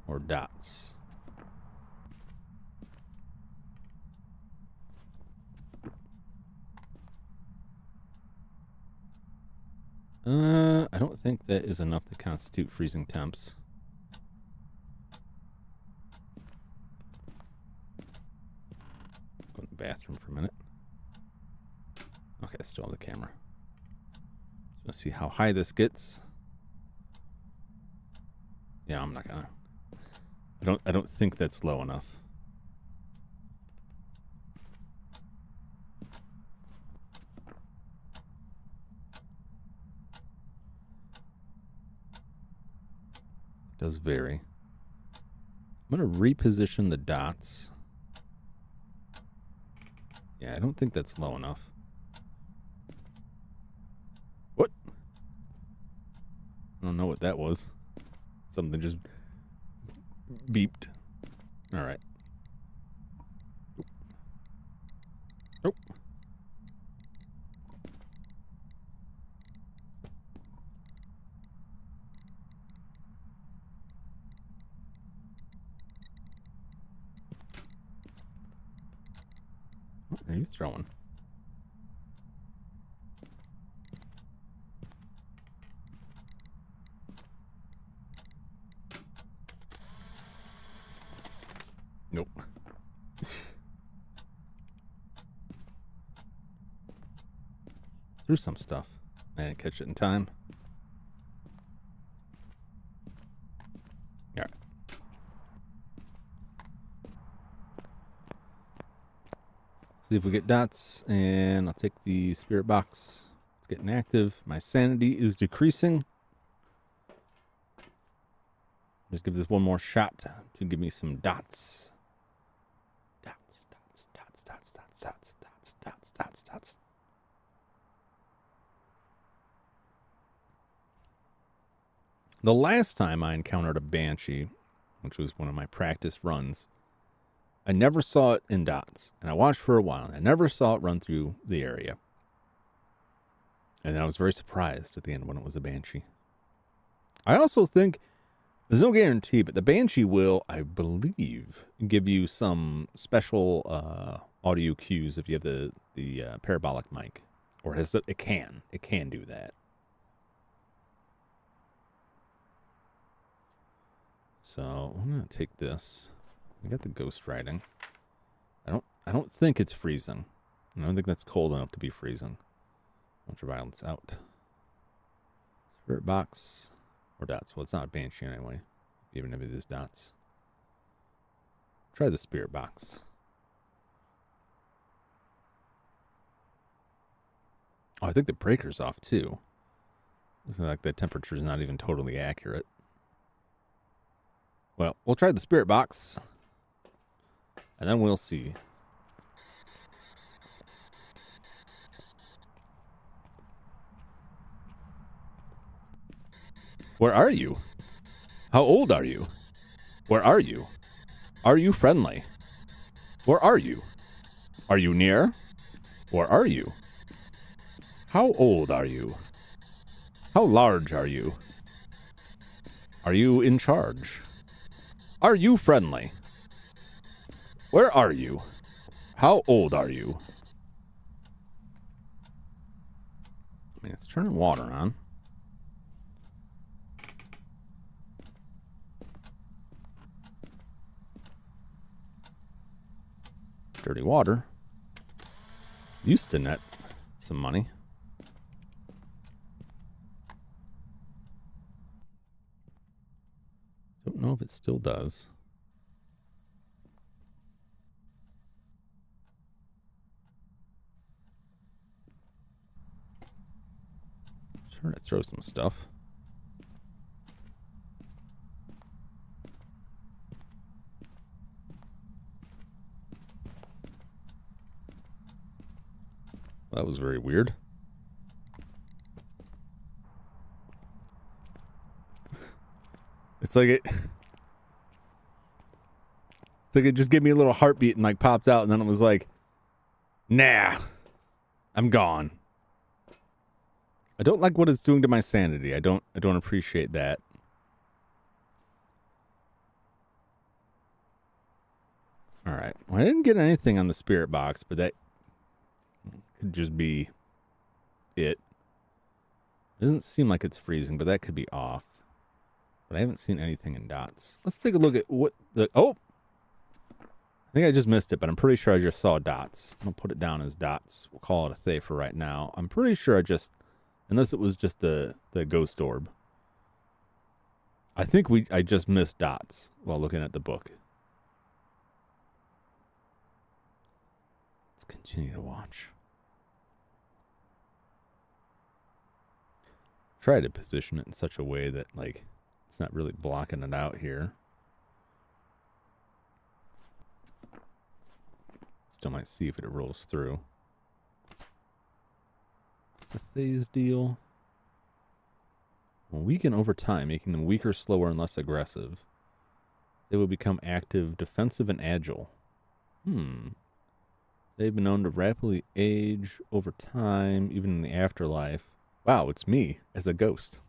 Speaker 1: Or dots. I don't think that is enough to constitute freezing temps. Go to the bathroom for a minute. Okay, still on the camera. Let's see how high this gets. Yeah, I'm not gonna. I don't think that's low enough. It does vary. I'm gonna reposition the dots. Yeah, I don't think that's low enough. What? I don't know what that was. Something just beeped. All right. Nope. What are you throwing? Nope. Threw some stuff. I didn't catch it in time. All right. See if we get dots, and I'll take the spirit box. It's getting active. My sanity is decreasing. Just give this one more shot to give me some dots. Dots, dots, dots, dots, dots, dots, dots, dots, dots, dots. The last time I encountered a banshee, which was one of my practice runs, I never saw it in dots. And I watched for a while, and I never saw it run through the area. And then I was very surprised at the end when it was a banshee. I also think, there's no guarantee, but the banshee will, I believe, give you some special audio cues if you have the parabolic mic. Or it can do that. So I'm gonna take this. We got the ghost riding. I don't think it's freezing. I don't think that's cold enough to be freezing. Ultraviolence out. Spirit box or dots. Well, it's not a banshee anyway, even if it is dots. Try the spirit box. Oh, I think the breaker's off too. Looks like the temperature is not even totally accurate. Well, we'll try the spirit box, and then we'll see. Where are you? How old are you? Where are you? Are you friendly? Where are you? Are you near? Where are you? How old are you? How large are you? Are you in charge? Are you friendly? Where are you? How old are you? I mean, it's turning water on. Dirty water. Used to net some money. Don't know if it still does. Trying to throw some stuff. That was very weird. It's like it just gave me a little heartbeat and like popped out, and then it was like, nah, I'm gone. I don't like what it's doing to my sanity. I don't appreciate that. All right. Well, I didn't get anything on the spirit box, but that could just be it. Doesn't seem like it's freezing, but that could be off. But I haven't seen anything in dots. Let's take a look at what the... Oh! I think I just missed it, but I'm pretty sure I just saw dots. I'm going to put it down as dots. We'll call it a thay for right now. I'm pretty sure I just... Unless it was just the ghost orb. I think I just missed dots while looking at the book. Let's continue to watch. Try to position it in such a way that, like, it's not really blocking it out here. Still might see if it rolls through. It's the phase deal. Will weaken over time, making them weaker, slower, and less aggressive. They will become active, defensive, and agile. They've been known to rapidly age over time, even in the afterlife. Wow, it's me as a ghost.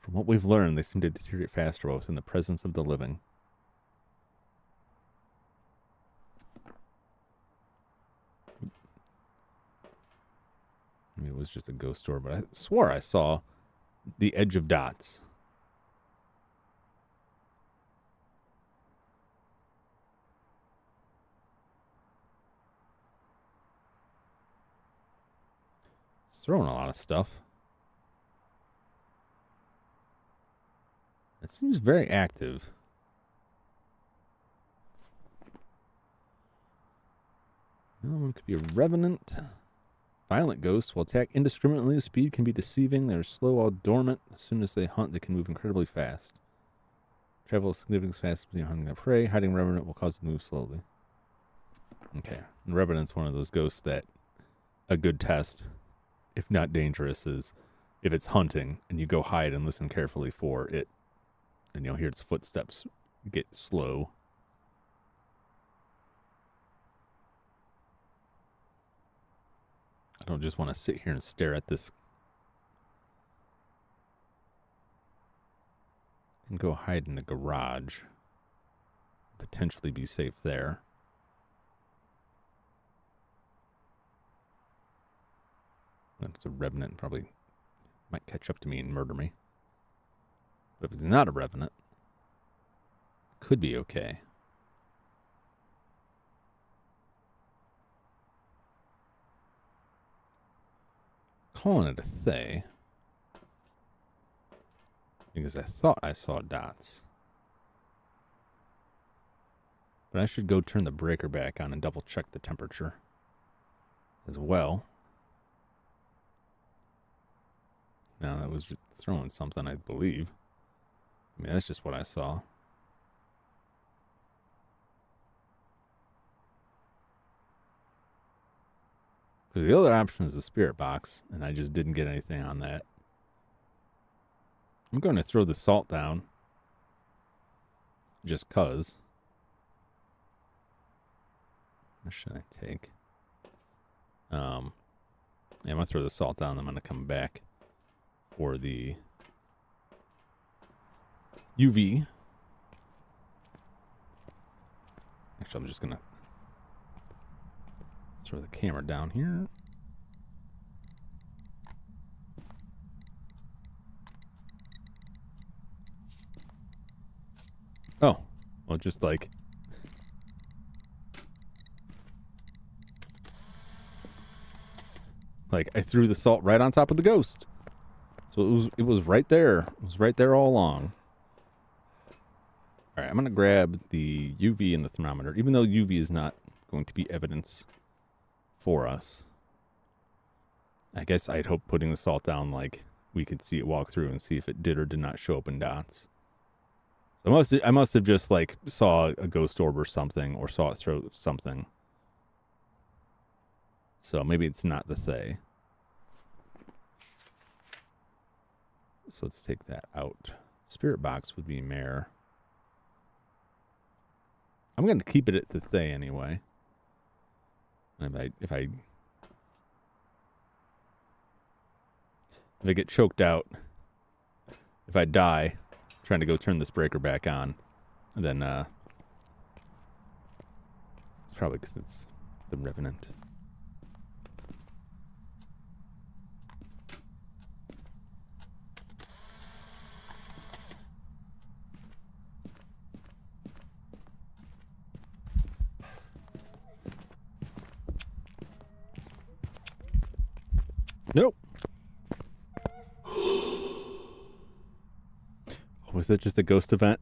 Speaker 1: From what we've learned, they seem to deteriorate faster both in the presence of the living. Maybe it was just a ghost orb, but I swore I saw the edge of dots. It's throwing a lot of stuff. It seems very active. Another one could be a revenant. Violent ghosts will attack indiscriminately. Speed can be deceiving. They're slow while dormant. As soon as they hunt, they can move incredibly fast. Travel significantly fast between hunting their prey. Hiding revenant will cause them to move slowly. Okay. And revenant's one of those ghosts that a good test, if not dangerous, is if it's hunting and you go hide and listen carefully for it, and you'll hear its footsteps get slow. I don't just want to sit here and stare at this and go hide in the garage. Potentially be safe there. If it's a revenant, probably might catch up to me and murder me. But if it's not a revenant, it could be okay. Calling it a thay because I thought I saw dots. But I should go turn the breaker back on and double check the temperature as well. Now that was just throwing something, I believe. I mean, that's just what I saw. Because the other option is the spirit box, and I just didn't get anything on that. I'm going to throw the salt down. Just 'cause. What should I take? Yeah, I'm going to throw the salt down. I'm going to come back for the UV. Actually, I'm just going to throw the camera down here. Oh, well, just like... Like, I threw the salt right on top of the ghost. So it was right there. It was right there all along. All right, I'm going to grab the UV and the thermometer, even though UV is not going to be evidence for us. I guess I'd hope putting the salt down, like, we could see it walk through and see if it did or did not show up in dots. So I must have just, like, saw a ghost orb or something, or saw it throw something. So maybe it's not the Thay. So let's take that out. Spirit box would be mare. I'm going to keep it at the Thay anyway. And if I get choked out, if I die trying to go turn this breaker back on, then it's probably because it's the Revenant. Nope. Was that just a ghost event?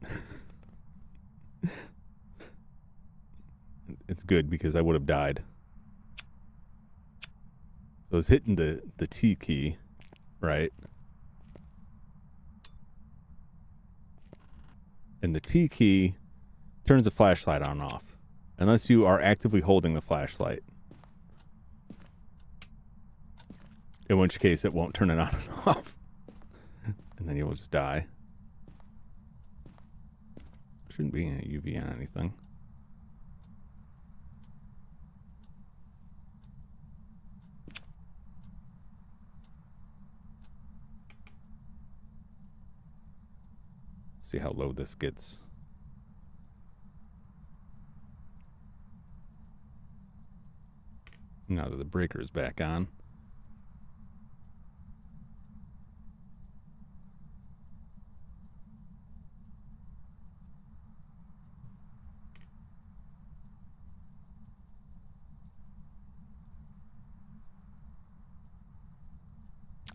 Speaker 1: It's good because I would have died. So I was hitting the T key, right? And the T key turns the flashlight on and off. Unless you are actively holding the flashlight. In which case it won't turn it on and off. And then you will just die. Shouldn't be any UV on anything. See how low this gets. Now that the breaker is back on.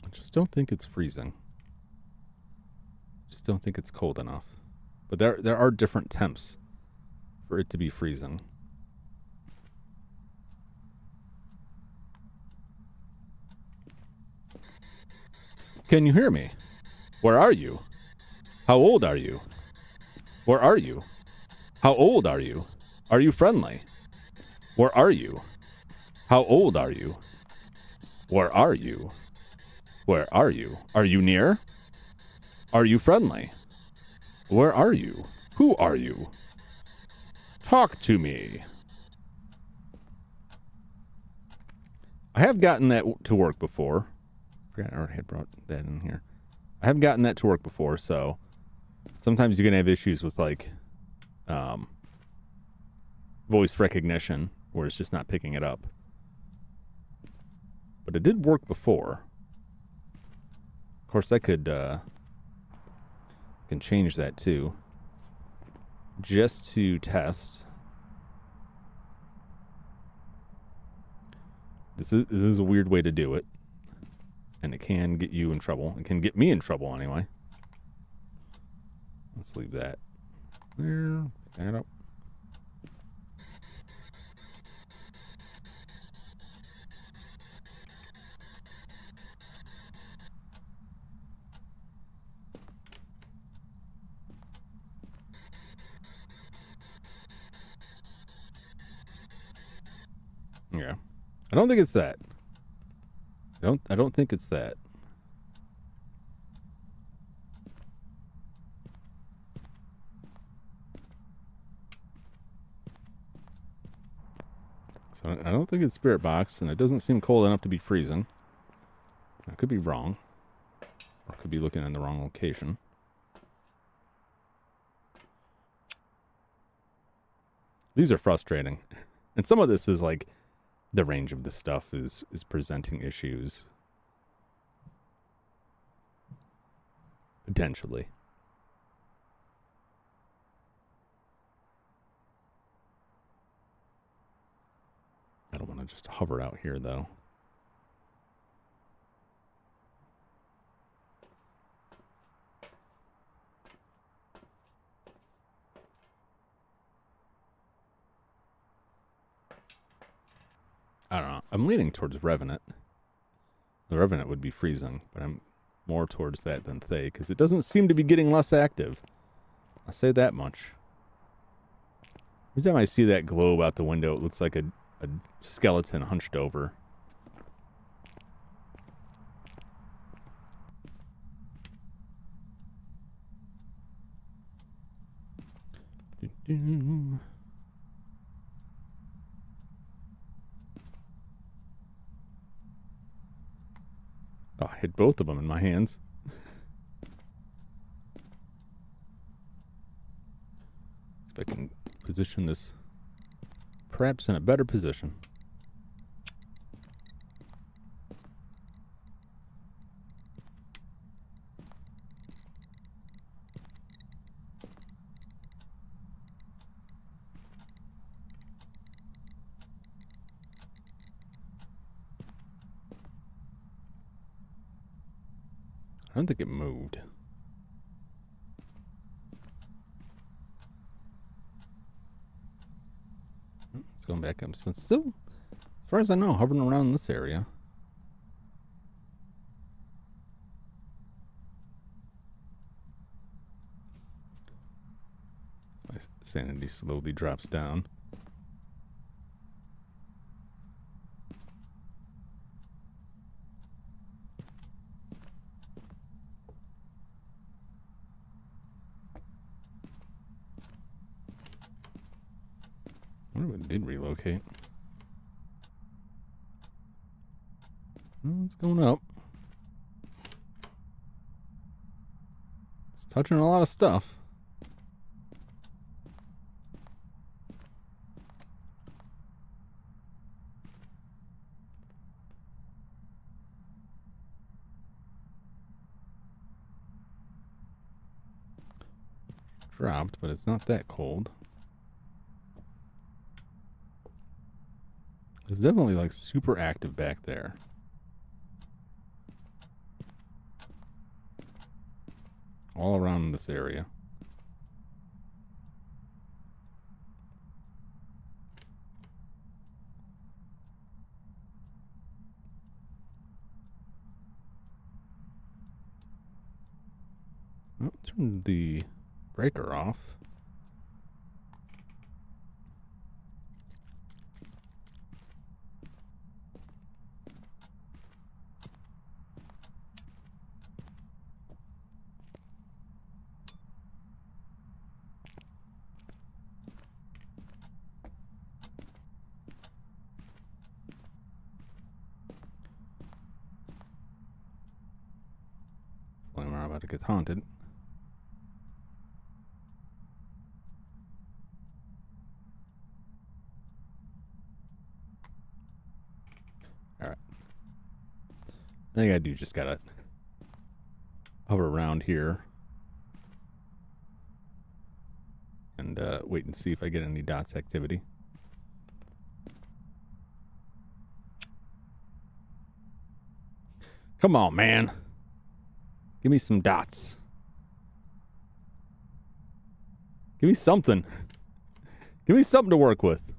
Speaker 1: I just don't think it's freezing. Just don't think it's cold enough. But there are different temps for it to be freezing. Can you hear me? Where are you? How old are you? Where are you? How old are you? Are you friendly? Where are you? How old are you? Where are you? Where are you? Are you near? Are you friendly? Where are you? Who are you? Talk to me. I have gotten that to work before. I forgot I already had brought that in here. I have gotten that to work before, so sometimes you can have issues with like voice recognition where it's just not picking it up. But it did work before. Of course, I could can change that too, just to test. This is a weird way to do it, and it can get you in trouble. It can get me in trouble anyway. Let's leave that there. Pick that up. Yeah. I don't think it's that. I don't think it's that. So I don't think it's spirit box, and it doesn't seem cold enough to be freezing. I could be wrong. Or I could be looking in the wrong location. These are frustrating. And some of this is like the range of the stuff is presenting issues. Potentially. I don't want to just hover out here though. I don't know. I'm leaning towards Revenant. The Revenant would be freezing, but I'm more towards that than Thay, because it doesn't seem to be getting less active. I'll say that much. Every time I see that globe out the window, it looks like a skeleton hunched over. Doo-doo. Oh, I hit both of them in my hands. See if I can position this perhaps in a better position. I don't think it moved. It's going back up. So it's still, as far as I know, hovering around this area. My sanity slowly drops down. I wonder if it did relocate. It's going up. It's touching a lot of stuff. Dropped, but it's not that cold. It's definitely like super active back there. All around this area. Oh, turn the breaker off. Well, we're about to get haunted. Alright. I think I do just gotta hover around here and wait and see if I get any dots activity. Come on, man. Give me some dots. Give me something. Give me something to work with.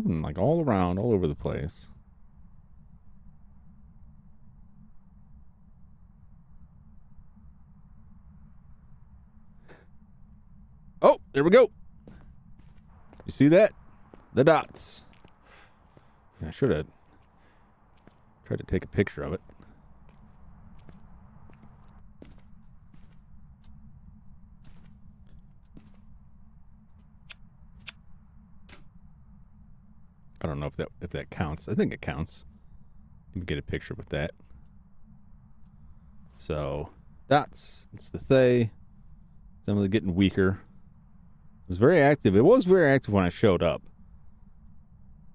Speaker 1: Like all around, all over the place. There we go. You see that? The dots. I should have tried to take a picture of it. I don't know if that counts. I think it counts. Let me get a picture with that. So, dots. It's the Thay. Some of them getting weaker. It was very active. It was very active when I showed up.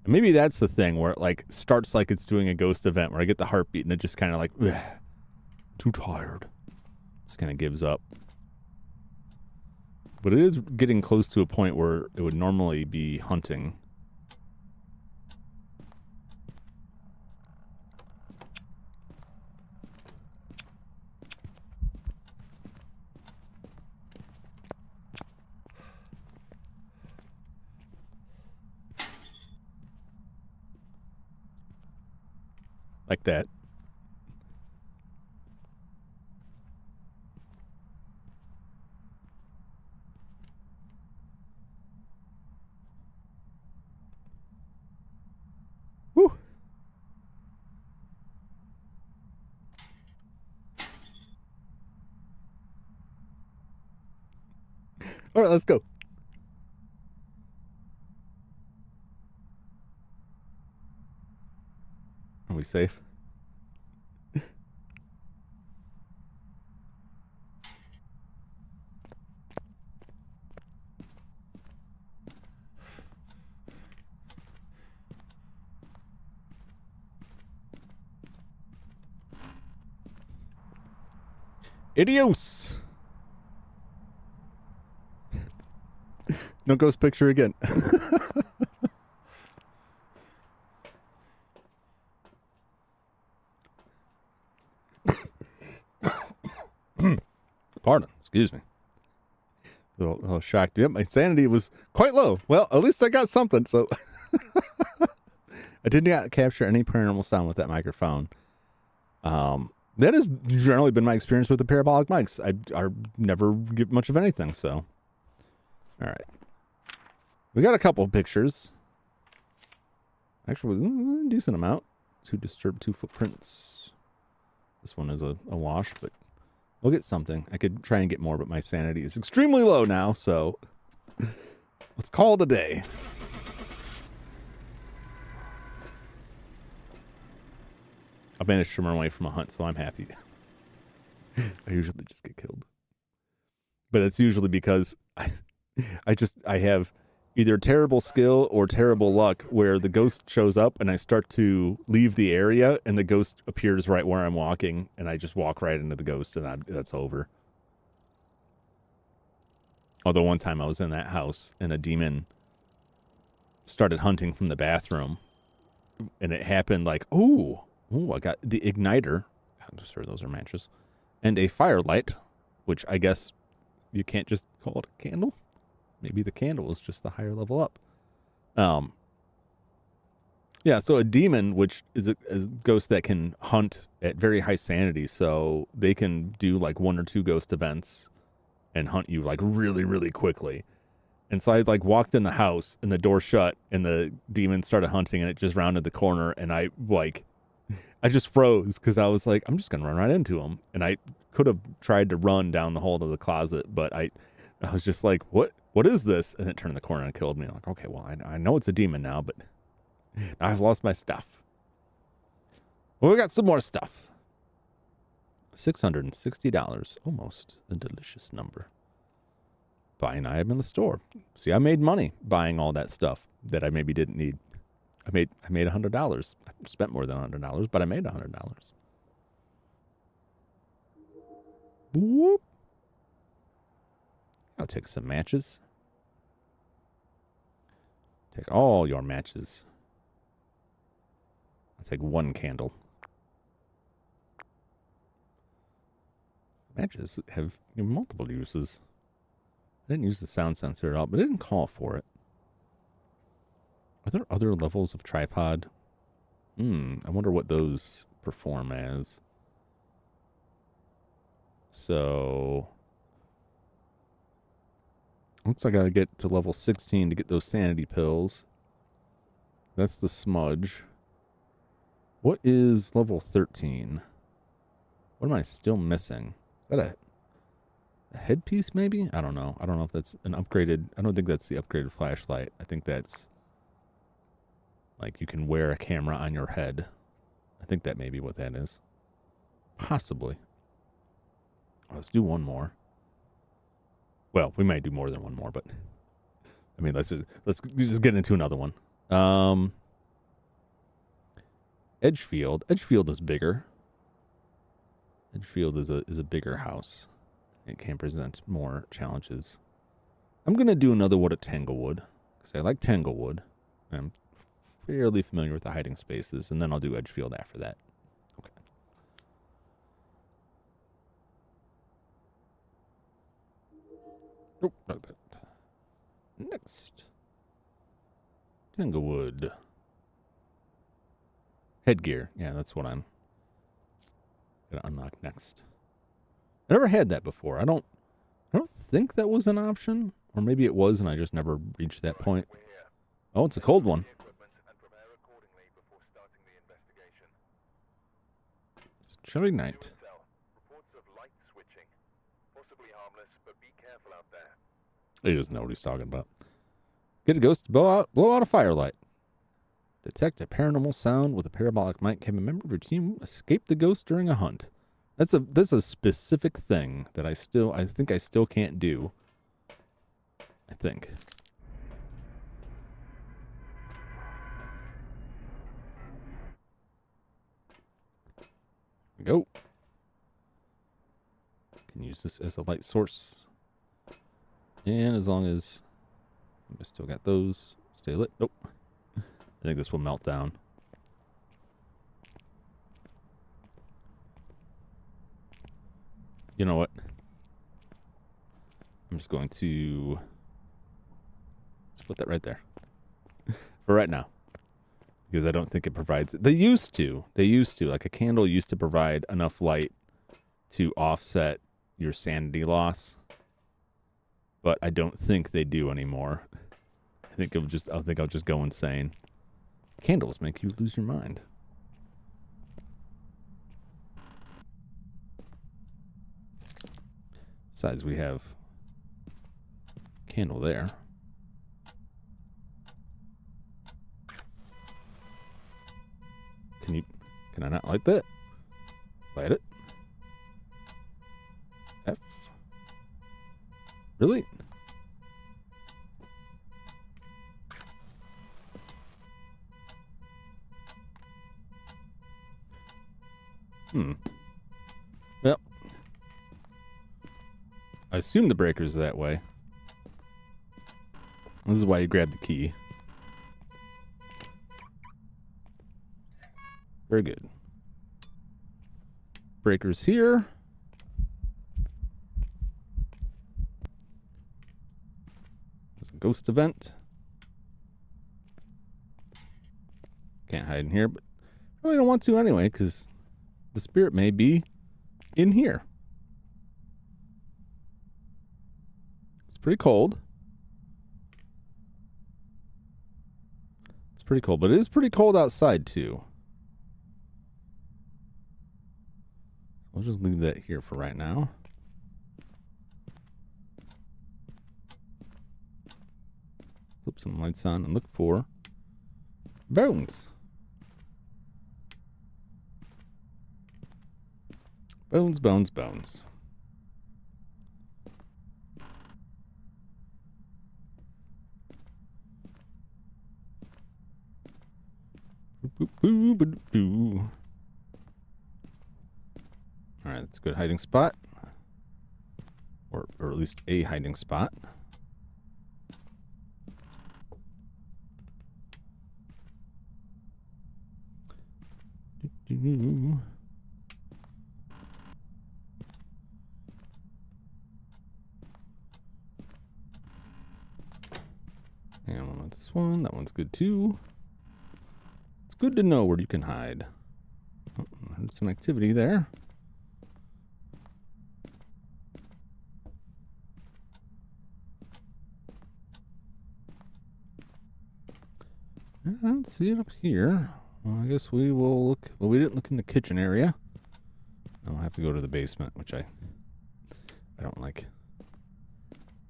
Speaker 1: And maybe that's the thing where it like starts like it's doing a ghost event where I get the heartbeat and it just kind of like, too tired. Just kind of gives up. But it is getting close to a point where it would normally be hunting. Like that. Woo. All right, let's go. Are we safe? Idios. No ghost picture again. Pardon. Excuse me. A little shocked. Yep, my sanity was quite low. Well, at least I got something. So I did not capture any paranormal sound with that microphone. That has generally been my experience with the parabolic mics. I never get much of anything. So, all right. We got a couple of pictures. Actually, a decent amount. 2 disturbed, 2 footprints. This one is a wash, but we'll get something. I could try and get more, but my sanity is extremely low now, so let's call it a day. I managed to run away from a hunt, so I'm happy. I usually just get killed. But it's usually because I have either terrible skill or terrible luck where the ghost shows up and I start to leave the area and the ghost appears right where I'm walking and I just walk right into the ghost and that's over. Although one time I was in that house and a demon started hunting from the bathroom and it happened like, ooh, I got the igniter. I'm sure those are matches. And a firelight, which I guess you can't just call it a candle. Maybe the candle is just the higher level up. Yeah, so a demon, which is a ghost that can hunt at very high sanity, so they can do like 1 or 2 ghost events and hunt you like really, really quickly. And so I like walked in the house and the door shut and the demon started hunting and it just rounded the corner and I just froze because I was like, I'm just gonna run right into him. And I could have tried to run down the hall to the closet, but I was just like, what is this? And it turned the corner and killed me. I'm like, okay, well, I know it's a demon now, but I've lost my stuff. Well, we got some more stuff. $660, almost a delicious number. Buy an item in the store. See, I made money buying all that stuff that I maybe didn't need. I made $100. I spent more than $100, but I made $100. Whoop. I'll take some matches. Take all your matches. I'll take 1 candle. Matches have multiple uses. I didn't use the sound sensor at all, but it didn't call for it. Are there other levels of tripod? I wonder what those perform as. So Looks like I gotta get to level 16 to get those sanity pills. That's the smudge. What is level 13? What am I still missing? Is that a headpiece maybe? I don't know. I don't know if that's an upgraded... I don't think that's the upgraded flashlight. I think that's... like you can wear a camera on your head. I think that may be what that is. Possibly. Let's do one more. Well, we might do more than one more, but... I mean, let's just get into another one. Edgefield. Edgefield is bigger. Edgefield is a bigger house. It can present more challenges. I'm gonna do another one at Tanglewood because I like Tanglewood. I'm fairly familiar with the hiding spaces, and then I'll do Edgefield after that. Okay. Nope, not that. Next, Tanglewood. Headgear. Yeah, that's what I'm gonna unlock next. I never had that before. I don't think that was an option, or maybe it was, and I just never reached that point. Oh, it's a cold one. It's chilly night. He doesn't know what he's talking about. Get a ghost to blow out a firelight. Detect a paranormal sound with a parabolic mic. Have a member of your team escape the ghost during a hunt. That's a specific thing that I think I still can't do. I think. There we go. Can use this as a light source. And as long as I still got those, stay lit. Nope. I think this will melt down. You know what? I'm just going to just put that right there for right now, because I don't think it provides. They used to, like a candle used to provide enough light to offset your sanity loss, but I don't think they do anymore. I think I'll just go insane. Candles make you lose your mind. Besides, we have candle there. Can I not light that? Light it. F. Really? Well, I assume the breaker's that way. This is why you grab the key. Very good. Breaker's here. There's a ghost event. Can't hide in here, but I really don't want to anyway, because the spirit may be in here. It's pretty cold. It's pretty cold, but it is pretty cold outside too. We'll just leave that here for right now. Flip some lights on and look for bones. Bones, bones, bones. All right, that's a good hiding spot. Or at least a hiding spot. And one with this one. That one's good too. It's good to know where you can hide. Oh, I heard some activity there. I don't see it up here. Well, I guess we will look. Well, we didn't look in the kitchen area. I'll have to go to the basement, which I don't like.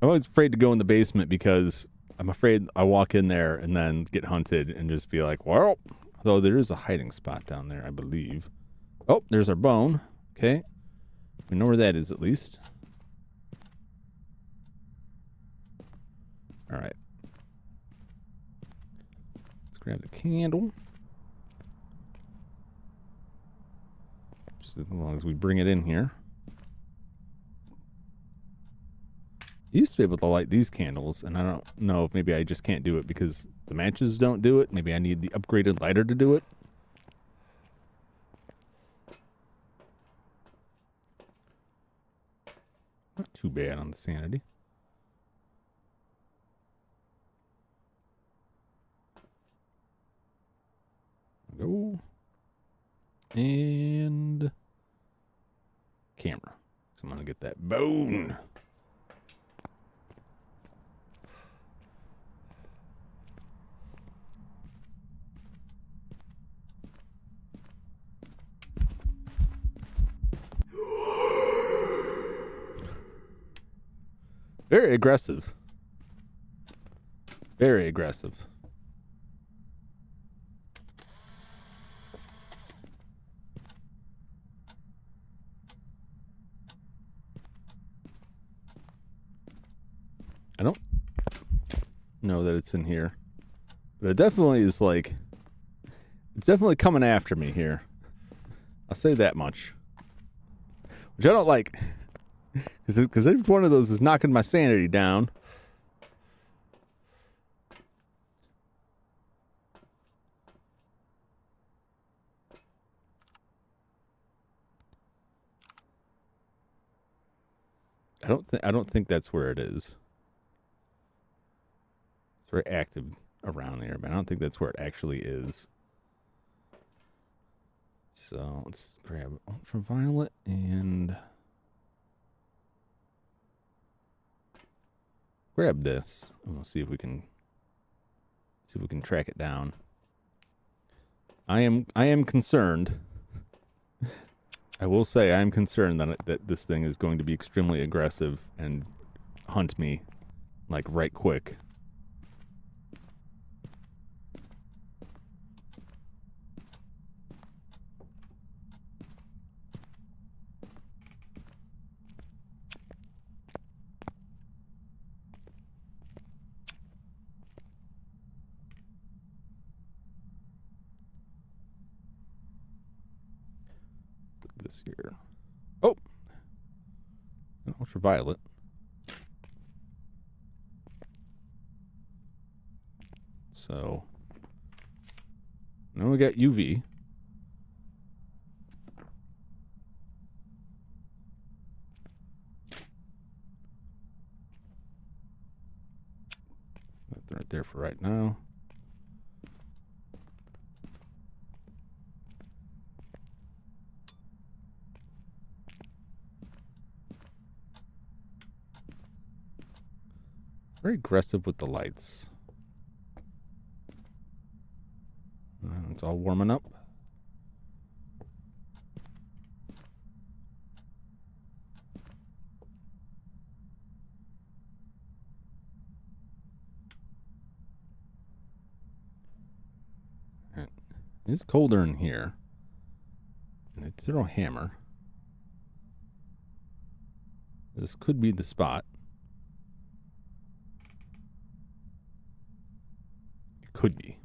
Speaker 1: I'm always afraid to go in the basement because I'm afraid I walk in there and then get hunted and just be like, well, though there is a hiding spot down there, I believe. Oh, there's our bone. Okay. We know where that is at least. All right. Let's grab the candle. Just as long as we bring it in here. I used to be able to light these candles, and I don't know if maybe I just can't do it because the matches don't do it. Maybe I need the upgraded lighter to do it. Not too bad on the sanity. Go. And camera. So I'm going to get that bone. Very aggressive. Very aggressive. I don't know that it's in here, but it definitely is like, it's definitely coming after me here. I'll say that much. Which I don't like, because if one of those is knocking my sanity down. I don't think that's where it is. It's very active around here, but I don't think that's where it actually is. So let's grab ultraviolet and grab this, and we'll see if we can track it down. I am concerned. I will say I am concerned that this thing is going to be extremely aggressive and hunt me like right quick. This here. Oh, ultraviolet. So now we got UV. That's right there for right now. Very aggressive with the lights. It's all warming up. It's colder in here. And I throw a hammer. This could be the spot. It could be.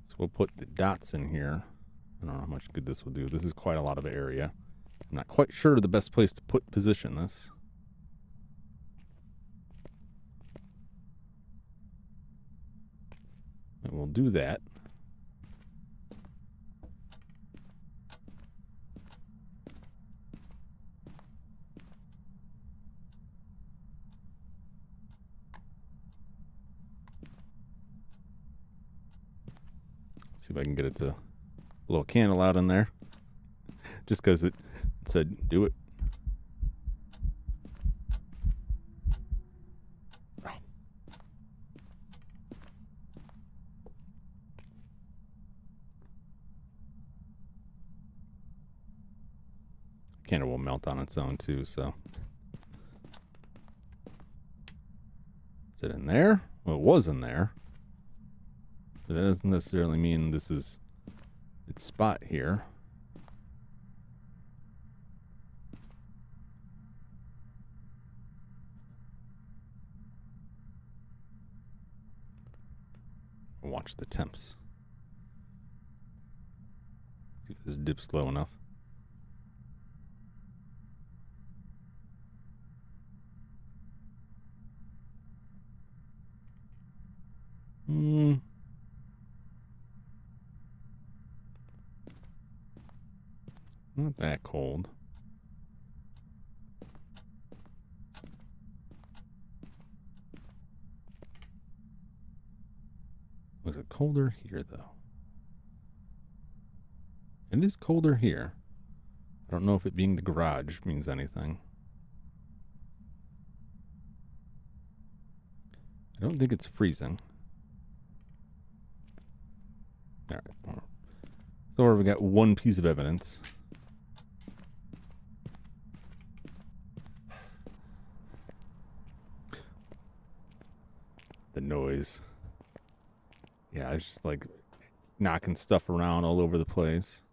Speaker 1: So we'll put the dots in here. I don't know how much good this will do. This is quite a lot of area. I'm not quite sure the best place to position this. And we'll do that. See if I can get it to blow a candle out in there. Just because it said do it. Candle will melt on its own too, so. Is it in there? Well, it was in there. But that doesn't necessarily mean this is its spot here. Watch the temps. See if this dips low enough. Not that cold. Was it colder here, though? It is colder here. I don't know if it being the garage means anything. I don't think it's freezing. All right. So we got one piece of evidence. The noise. Yeah, it's just like knocking stuff around all over the place.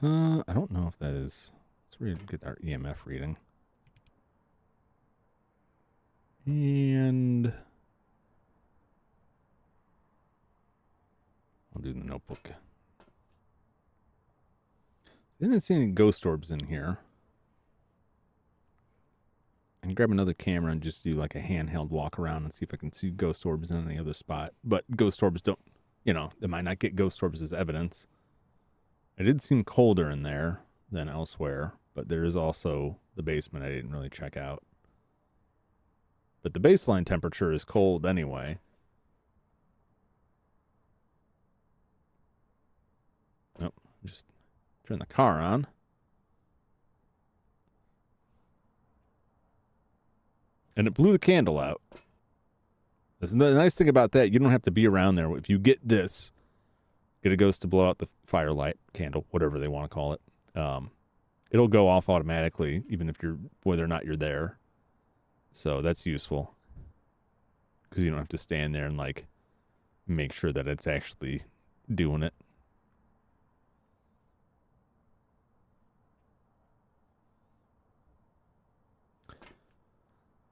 Speaker 1: I don't know if that is. Let's get our EMF reading. And I'll do the notebook. I didn't see any ghost orbs in here. I can grab another camera and just do like a handheld walk around and see if I can see ghost orbs in any other spot. But ghost orbs don't, you know, they might not get ghost orbs as evidence. It did seem colder in there than elsewhere, but there is also the basement I didn't really check out. But the baseline temperature is cold anyway. Nope, just turn the car on. And it blew the candle out. The nice thing about that, you don't have to be around there. If you get this, get a ghost to blow out the firelight, candle, whatever they want to call it. It'll go off automatically, even if whether or not you're there. So that's useful. Because you don't have to stand there and like make sure that it's actually doing it.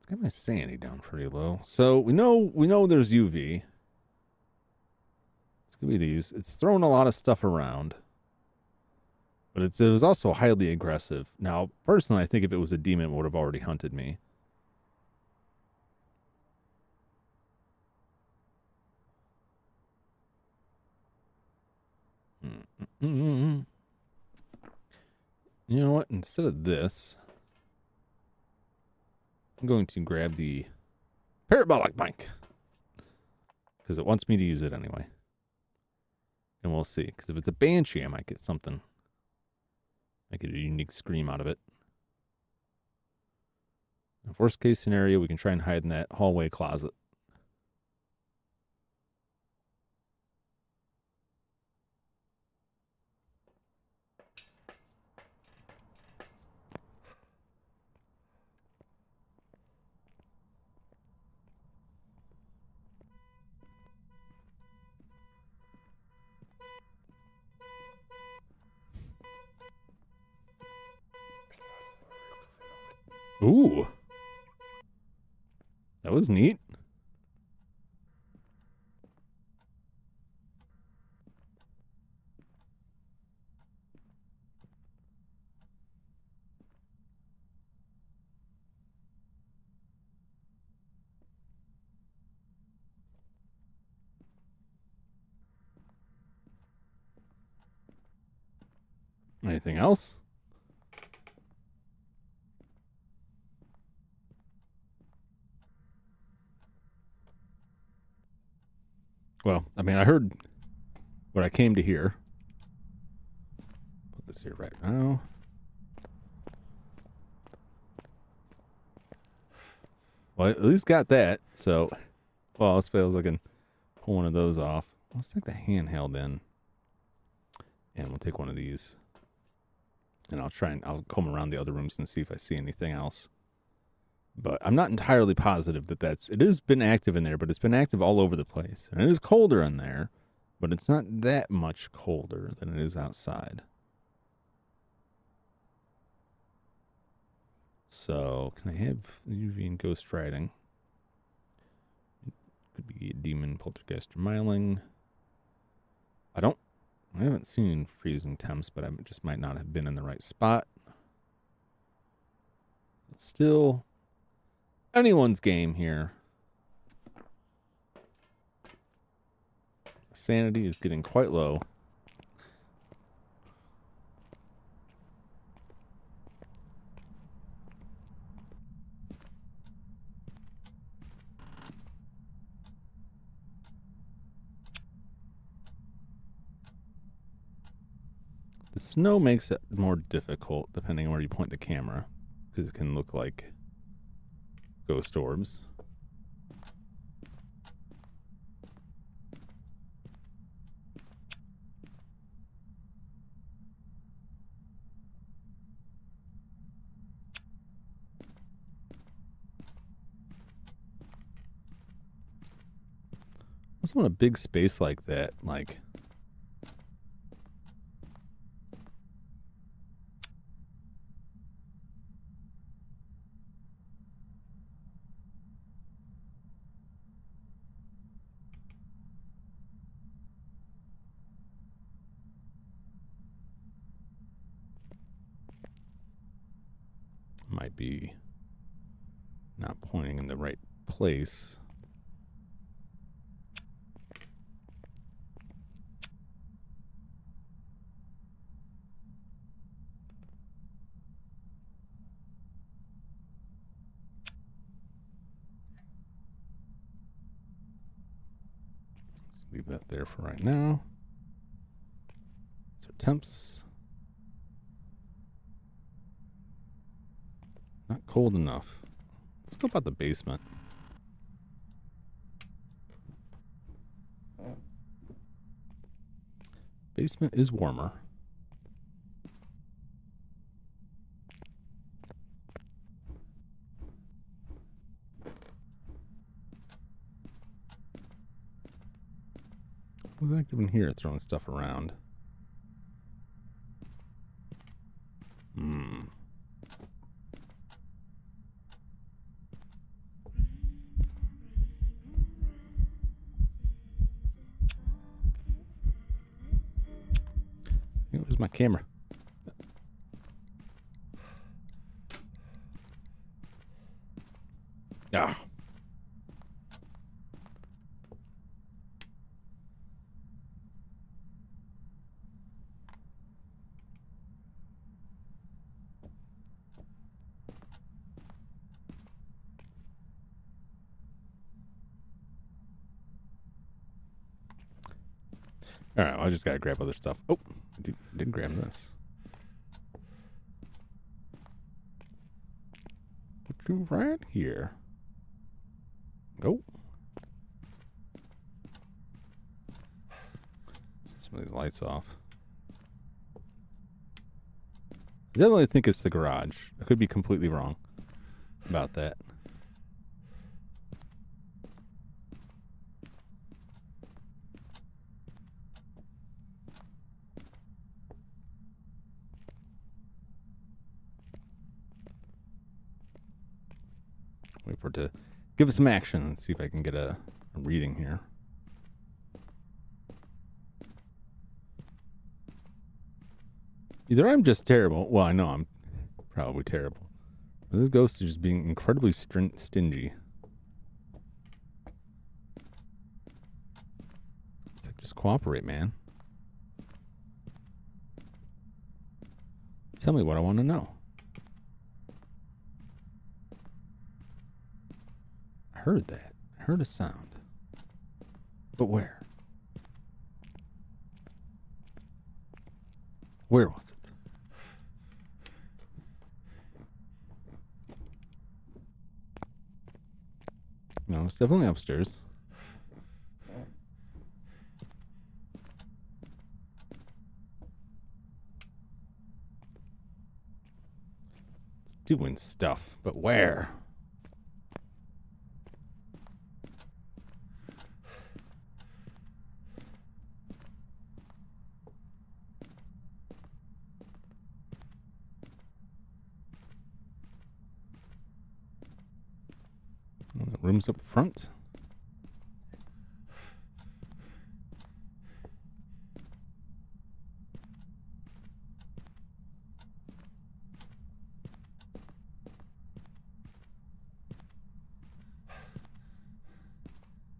Speaker 1: It's got my sanity down pretty low. So we know there's UV. It's gonna be these. It's throwing a lot of stuff around. But it was also highly aggressive. Now, personally, I think if it was a demon, it would have already hunted me. You know what? Instead of this, I'm going to grab the parabolic mic. Because it wants me to use it anyway. And we'll see. Because if it's a banshee, I might get something. Make it a unique scream out of it. Worst case scenario, we can try and hide in that hallway closet. Ooh. That was neat. Anything else? Well, I mean, I heard what I came to hear. Put this here right now. Well, I at least got that. So, well, this fails. I can pull one of those off. Let's take the handheld in. And we'll take one of these. And I'll comb around the other rooms and see if I see anything else. But I'm not entirely positive that it has been active in there, but it's been active all over the place. And it is colder in there, but it's not that much colder than it is outside. So, can I have UV and ghost riding? Could be a demon, poltergeist, or myling. I haven't seen freezing temps, but I just might not have been in the right spot. Still, anyone's game here. Sanity is getting quite low. The snow makes it more difficult depending on where you point the camera, because it can look like ghost orbs. I just want a big space like that, like might be not pointing in the right place. Just leave that there for right now. So temps. Not cold enough. Let's go about the basement. Basement is warmer. Who's active in here throwing stuff around? Hey, where's my camera? Ah. All right, well, I just gotta grab other stuff. Oh, I didn't grab this. Put you right here. Go. Some of these lights off. I definitely think it's the garage. I could be completely wrong about that. Wait for it to give us some action and see if I can get a reading here. Either I'm just terrible. Well, I know I'm probably terrible. But this ghost is just being incredibly stingy. It's like, just cooperate, man. Tell me what I want to know. I heard that. I heard a sound. But where? Where was it? No, it's definitely upstairs. doing stuff, but where? Oh, the room's up front.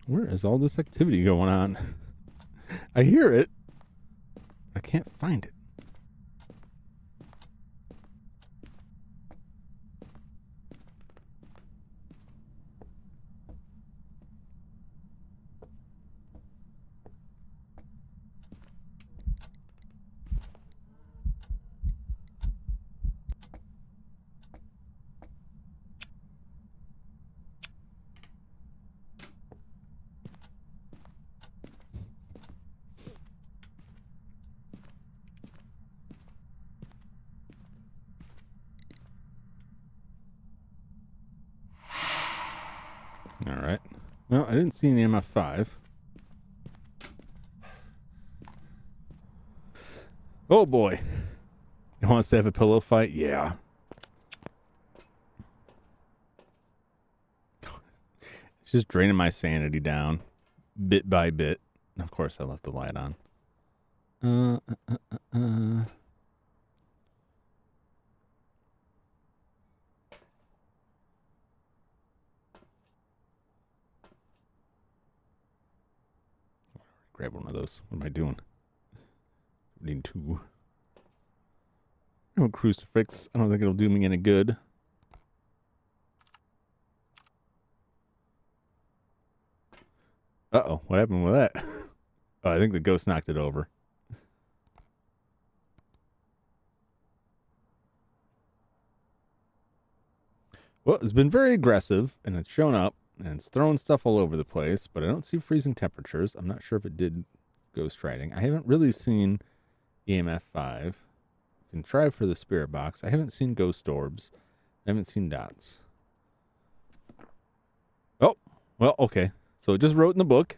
Speaker 1: Where is all this activity going on? I hear it. I can't find it. All right. Well, I didn't see any MF5. Oh boy. You want us to have a pillow fight? Yeah. It's just draining my sanity down bit by bit. Of course, I left the light on. Grab one of those. What am I doing? I need two. No crucifix. I don't think it'll do me any good. Uh-oh. What happened with that? Oh, I think the ghost knocked it over. Well, it's been very aggressive, and it's shown up, and it's throwing stuff all over the place, but I don't see freezing temperatures. I'm not sure if it did ghost writing. I haven't really seen EMF 5. You can try for the spirit box. I haven't seen ghost orbs. I haven't seen dots. Oh, well, okay. So it just wrote in the book.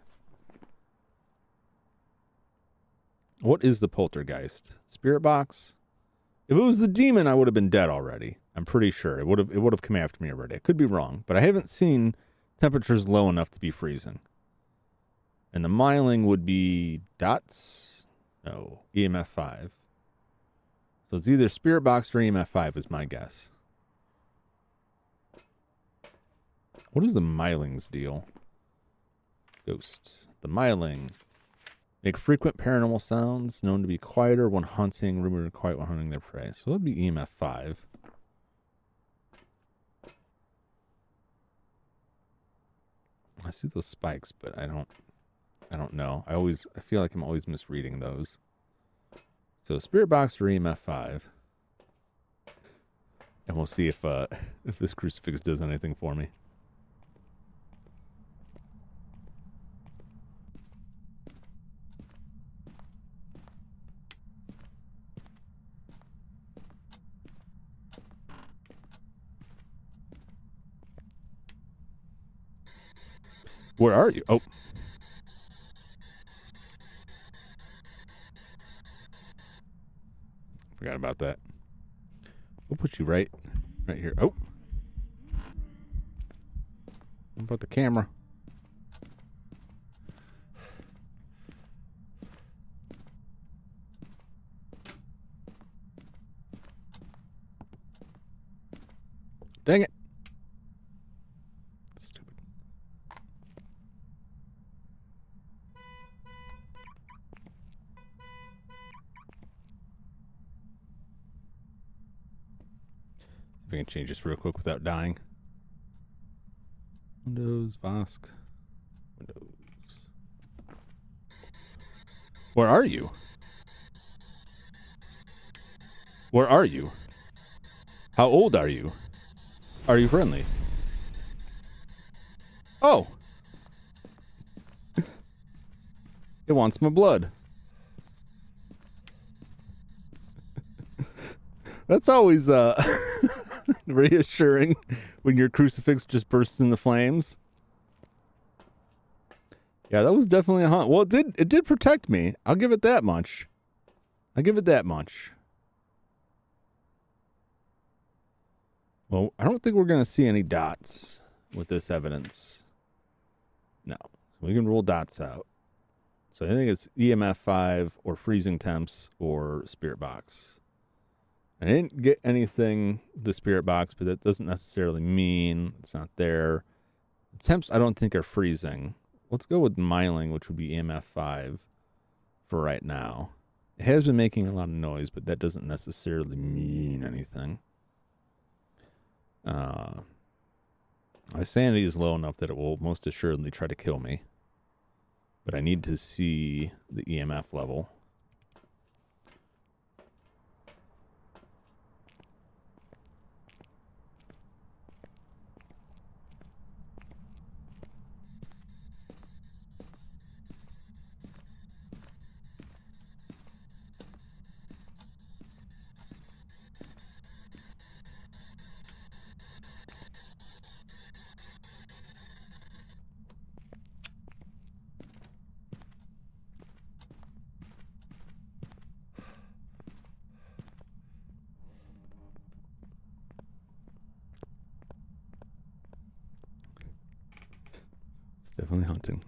Speaker 1: What is the poltergeist? Spirit box? If it was the demon, I would have been dead already. I'm pretty sure it would have come after me already. I could be wrong, but I haven't seen temperatures low enough to be freezing. And the miling would be dots. No, EMF 5. So it's either spirit box or EMF 5 is my guess. What is the miling's deal? Ghosts. The miling. Make frequent paranormal sounds, known to be quieter when hunting, rumored to be quiet when hunting their prey. So that'd be EMF 5. I see those spikes, but I don't know. I feel like I'm always misreading those. So spirit box or EMF 5. And we'll see if this crucifix does anything for me. Where are you? Oh. Forgot about that. We'll put you right here. Oh. What about the camera? Dang it. Stupid. If I can change this real quick without dying. Windows, Vosk. Windows. Where are you? Where are you? How old are you? Are you friendly? Oh. It wants my blood. That's always Reassuring when your crucifix just bursts into flames. Yeah, that was definitely a hunt. Well, it did protect me. I'll give it that much. I'll give it that much. Well, I don't think we're going to see any dots with this evidence. No. We can rule dots out. So I think it's EMF 5 or freezing temps or spirit box. I didn't get anything the spirit box, but that doesn't necessarily mean it's not there. The temps I don't think are freezing. Let's go with miling, which would be EMF 5 for right now. It has been making a lot of noise, but that doesn't necessarily mean anything. My sanity is low enough that it will most assuredly try to kill me. But I need to see the EMF level. It's definitely hunting.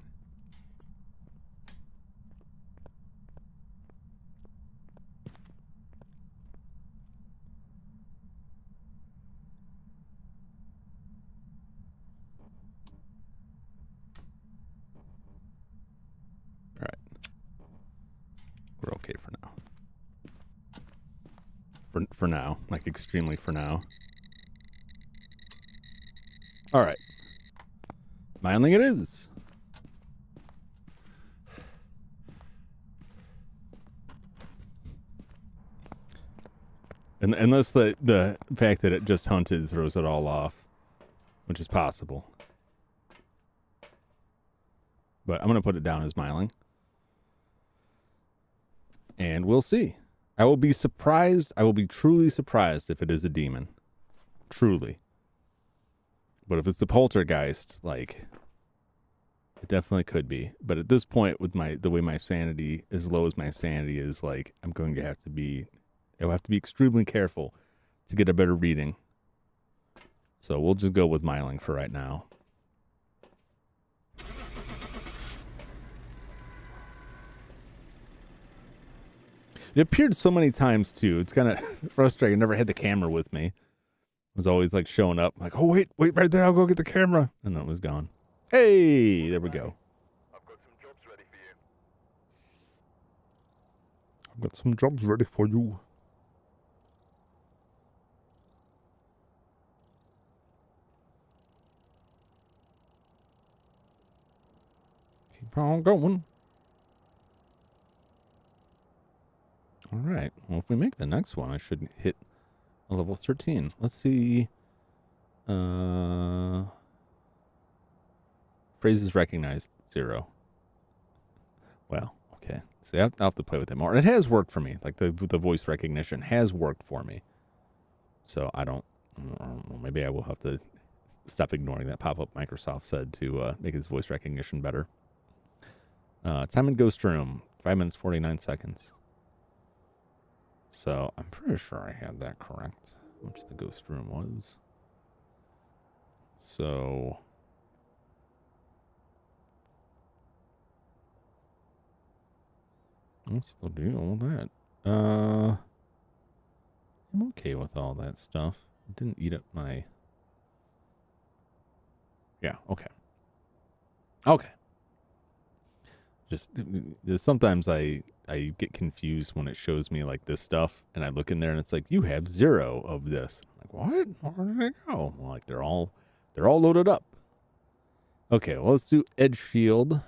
Speaker 1: All right. We're okay for now. For now. Like, extremely for now. All right. Miling it is. And unless the fact that it just hunted throws it all off, which is possible. But I'm going to put it down as miling. And we'll see. I will be surprised. I will be truly surprised if it is a demon. Truly. But if it's the poltergeist, like, it definitely could be. But at this point, with the way my sanity, as low as my sanity is, like, I'm going to have to be, I'll have to be extremely careful to get a better reading. So we'll just go with miling for right now. It appeared so many times, too. It's kind of frustrating. I never had the camera with me. It was always, like, showing up. Like, oh, wait right there. I'll go get the camera. And then it was gone. Hey, there we go.
Speaker 2: I've got some jobs ready for you.
Speaker 1: I've got some jobs ready for you. Keep on going. All right. Well, if we make the next one, I should hit a level 13. Let's see. Phrases recognized, 0. Well, okay. See, I'll have to play with it more. It has worked for me. Like, the voice recognition has worked for me. So I don't know, maybe I will have to stop ignoring that pop-up Microsoft said to make its voice recognition better. Time in Ghost Room, 5 minutes, 49 seconds. So I'm pretty sure I had that correct, which the Ghost Room was. So what's the deal with that? I'm okay with all that stuff. It didn't eat up my... Yeah, okay. Okay. Just sometimes I get confused when it shows me like this stuff and I look in there and it's like, you have 0 of this. I'm like, what? Where did they go? Well, like, they're all loaded up. Okay, well, let's do Edgefield.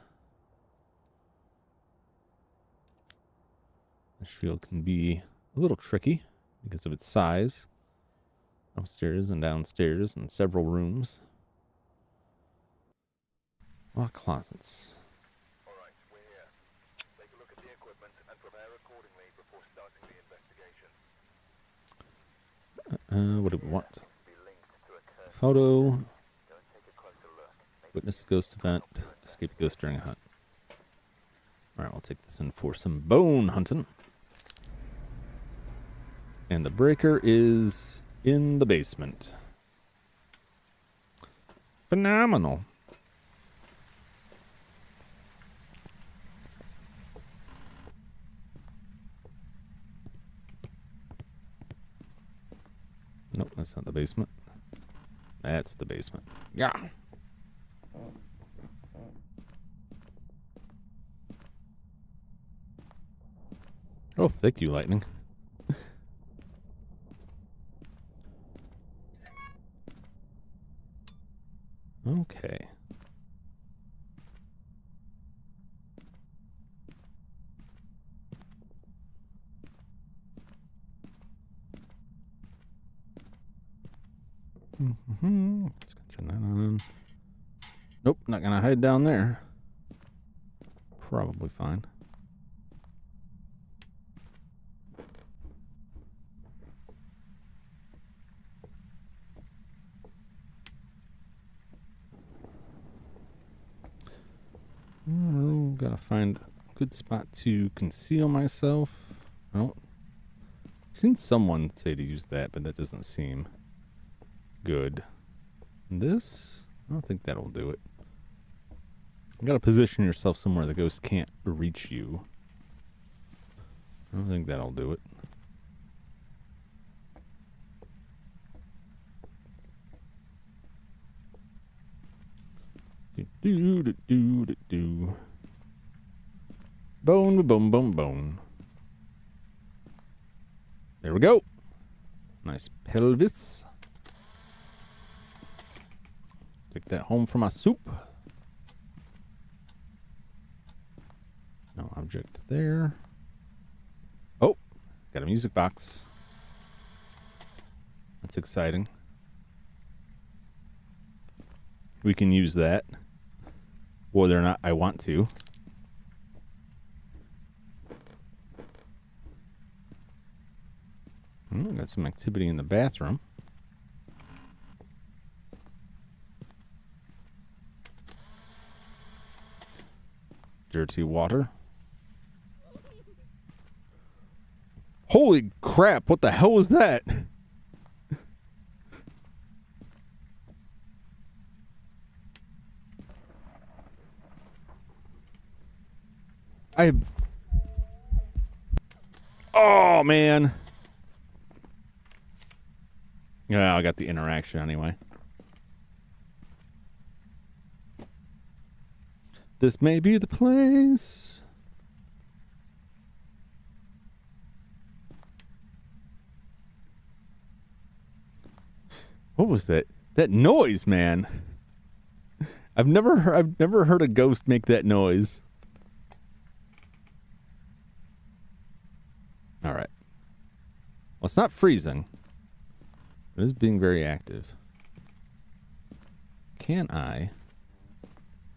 Speaker 1: Edgefield can be a little tricky because of its size. Upstairs and downstairs and several rooms. A lot of closets.
Speaker 2: All right, we're here. Take a look at the equipment and prepare accordingly before starting the investigation.
Speaker 1: What do we want?
Speaker 2: Be
Speaker 1: Photo. Witness a ghost event. Escape a ghost during a hunt. Alright, we'll take this in for some bone hunting. And the breaker is in the basement. Phenomenal. Nope, that's not the basement. That's the basement. Yeah. Oh, thank you, lightning. Okay. Just gonna turn that on. Nope, not gonna hide down there. Probably fine. Gotta find a good spot to conceal myself. Oh, I've seen someone say to use that, but that doesn't seem good. This, I don't think that'll do it. You gotta position yourself somewhere the ghost can't reach you. I don't think that'll do it. Do. Bone, bone, bone, bone. There we go. Nice pelvis. Take that home for my soup. No object there. Oh, got a music box. That's exciting. We can use that. Whether or not I want to. Got some activity in the bathroom. Dirty water. Holy crap, what the hell was that? Oh, man. Yeah, I got the interaction anyway. This may be the place. What was that? That noise, man. I've never heard a ghost make that noise. All right. Well, it's not freezing. It is being very active. Can I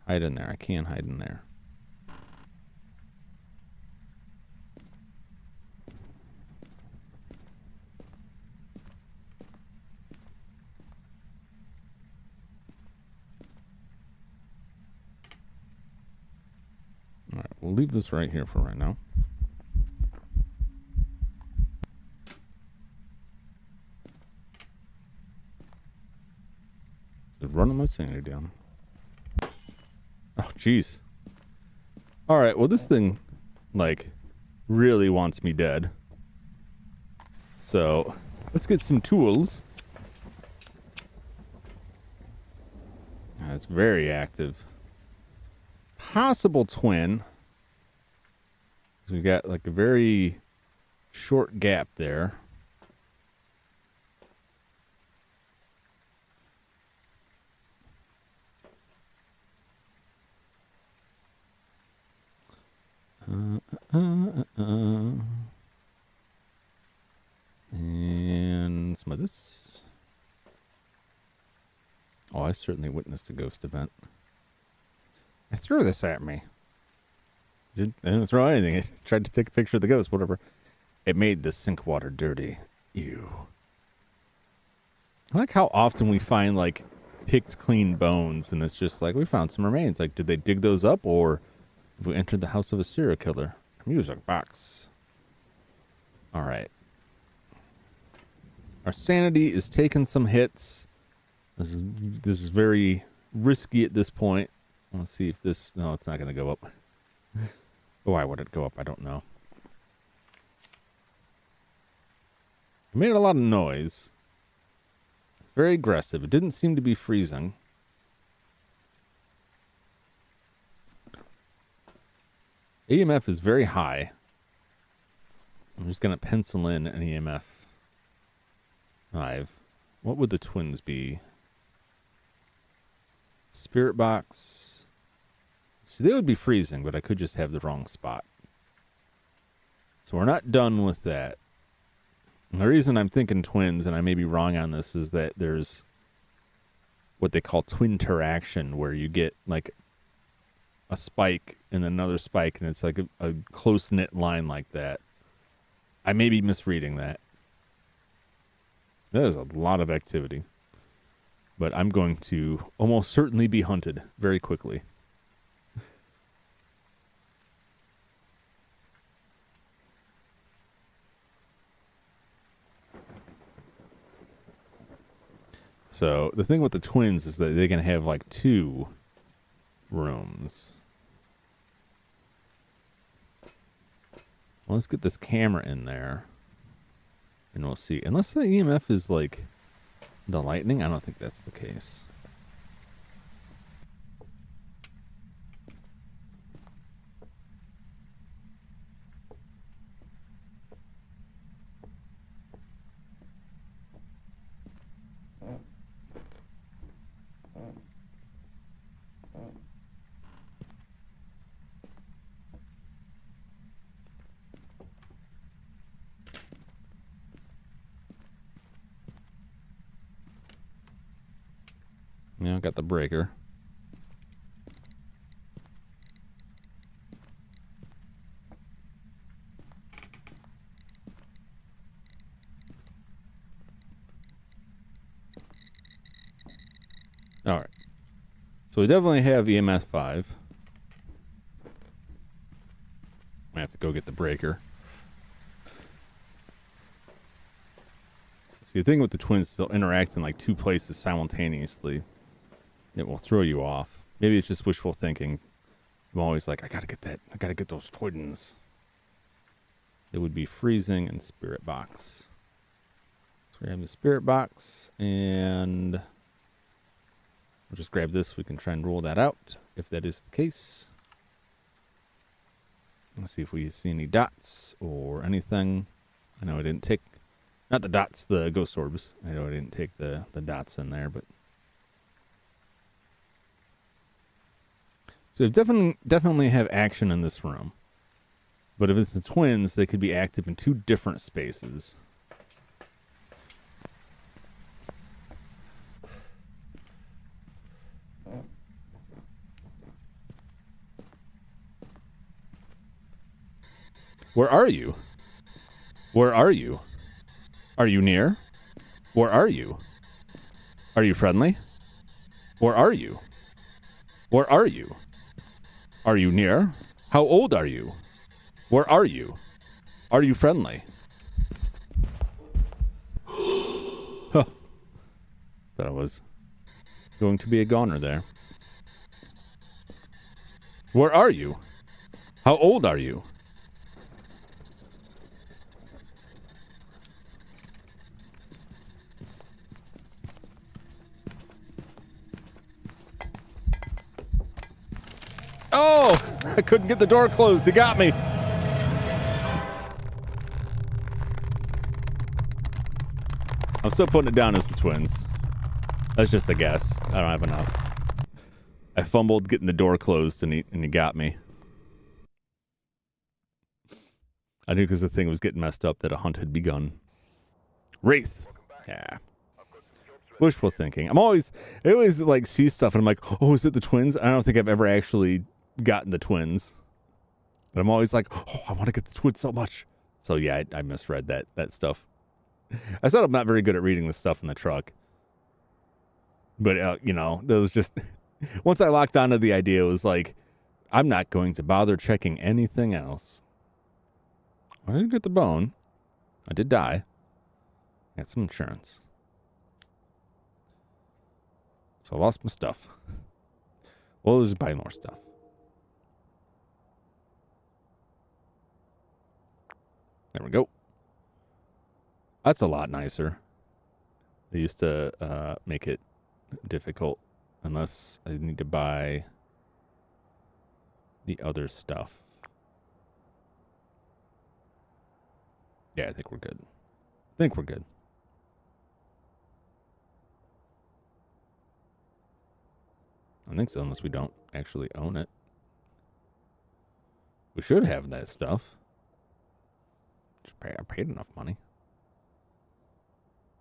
Speaker 1: hide in there? I can hide in there. All right, we'll leave this right here for right now. Just running my sanity down. Oh, jeez. All right, well, this thing, like, really wants me dead. So, let's get some tools. It's very active. Possible twin. So we got, like, a very short gap there. And some of this. Oh, I certainly witnessed a ghost event. I threw this at me. I didn't throw anything. I tried to take a picture of the ghost, whatever. It made the sink water dirty. Ew. I like how often we find like picked clean bones and it's just like we found some remains. Like, did they dig those up or have we entered the house of a serial killer? Music box. All right. Our sanity is taking some hits. This is very risky at this point. Let's see if this... No, it's not going to go up. Why would it go up? I don't know. It made a lot of noise. It's very aggressive. It didn't seem to be freezing. EMF is very high. I'm just going to pencil in an EMF 5. What would the twins be? Spirit box. See, they would be freezing, but I could just have the wrong spot. So we're not done with that. And the reason I'm thinking twins, and I may be wrong on this, is that there's what they call twin interaction, where you get like a spike and another spike, and it's like a close-knit line like that. I may be misreading that. That is a lot of activity. But I'm going to almost certainly be hunted very quickly. So the thing with the twins is that they can have like 2 rooms. Well, let's get this camera in there. And we'll see. Unless the EMF is like the lightning, I don't think that's the case. Yeah, I got the breaker. All right. So we definitely have EMS 5. I have to go get the breaker. See, the thing with the twins, they'll interact in like 2 places simultaneously. It will throw you off. Maybe it's just wishful thinking. I'm always like, I gotta get that. I gotta get those twins. It would be freezing and spirit box. So we have the spirit box, and we'll just grab this. We can try and rule that out if that is the case. Let's see if we see any dots or anything. I know I didn't take, not the dots, the ghost orbs. I know I didn't take the dots in there, but. So we definitely have action in this room. But if it's the twins, they could be active in 2 different spaces. Where are you? Where are you? Are you near? Where are you? Are you friendly? Where are you? Where are you? Are you near? How old are you? Where are you? Are you friendly? Huh. Thought I was going to be a goner there. Where are you? How old are you? Oh, I couldn't get the door closed. He got me. I'm still putting it down as the twins. That's just a guess. I don't have enough. I fumbled getting the door closed and he got me. I knew because the thing was getting messed up that a hunt had begun. Wraith. Yeah. Wishful thinking. I always like see stuff and I'm like, oh, is it the twins? I don't think I've ever actually gotten the twins. But I'm always like, oh, I want to get the twins so much. So yeah, I misread that stuff. I said I'm not very good at reading the stuff in the truck. But, you know, there was just, once I locked onto the idea, it was like, I'm not going to bother checking anything else. I didn't get the bone. I did die. Got some insurance. So I lost my stuff. Well, I'll just buy more stuff. There we go. That's a lot nicer. They used to make it difficult unless I need to buy the other stuff. Yeah, I think we're good. I think we're good. I think so, unless we don't actually own it. We should have that stuff. I paid enough money.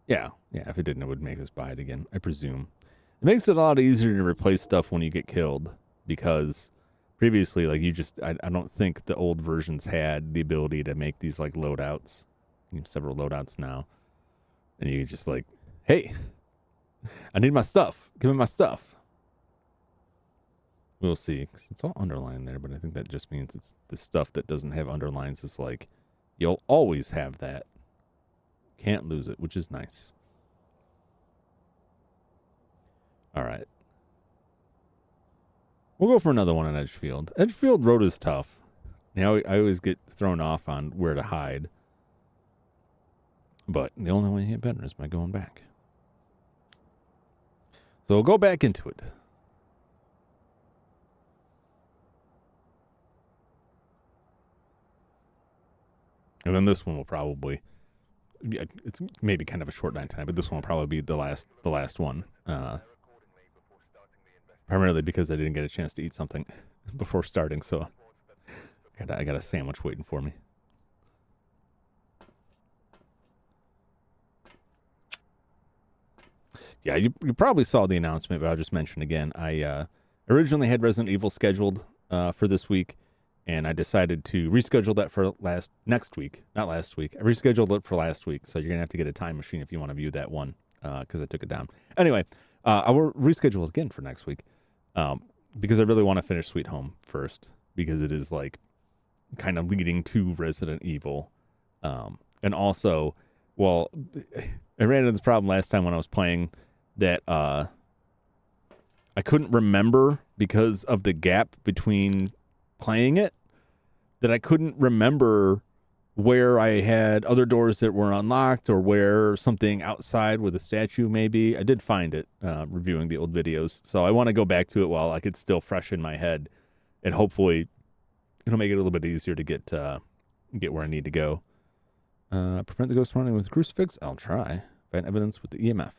Speaker 1: Yeah, if it didn't, it would make us buy it again, I presume. It makes it a lot easier to replace stuff when you get killed, because previously, like, I don't think the old versions had the ability to make these, like, loadouts. You have several loadouts now. And you just like, hey, I need my stuff. Give me my stuff. We'll see, because it's all underlined there, but I think that just means it's the stuff that doesn't have underlines is like, you'll always have that. Can't lose it, which is nice. All right. We'll go for another one on Edgefield. Edgefield Road is tough. Now, I always get thrown off on where to hide. But the only way to get better is by going back. So we'll go back into it. And then this one will probably, it's maybe kind of a short night tonight, but this one will probably be the last one. Primarily because I didn't get a chance to eat something before starting, so I got a sandwich waiting for me. Yeah, you probably saw the announcement, but I'll just mention again. I originally had Resident Evil scheduled for this week, and I decided to reschedule that for next week, not last week. I rescheduled it for last week, so you're gonna have to get a time machine if you want to view that one, because I took it down. Anyway, I will reschedule it again for next week, because I really want to finish Sweet Home first, because it is like kind of leading to Resident Evil, and also, well, I ran into this problem last time when I was playing that I couldn't remember because of the gap between playing it, that I couldn't remember where I had other doors that were unlocked or where something outside with a statue maybe. I did find it reviewing the old videos, so I want to go back to it while it's still fresh in my head, and hopefully it'll make it a little bit easier to get where I need to go. Prevent the ghost running with a crucifix? I'll try. Find evidence with the EMF.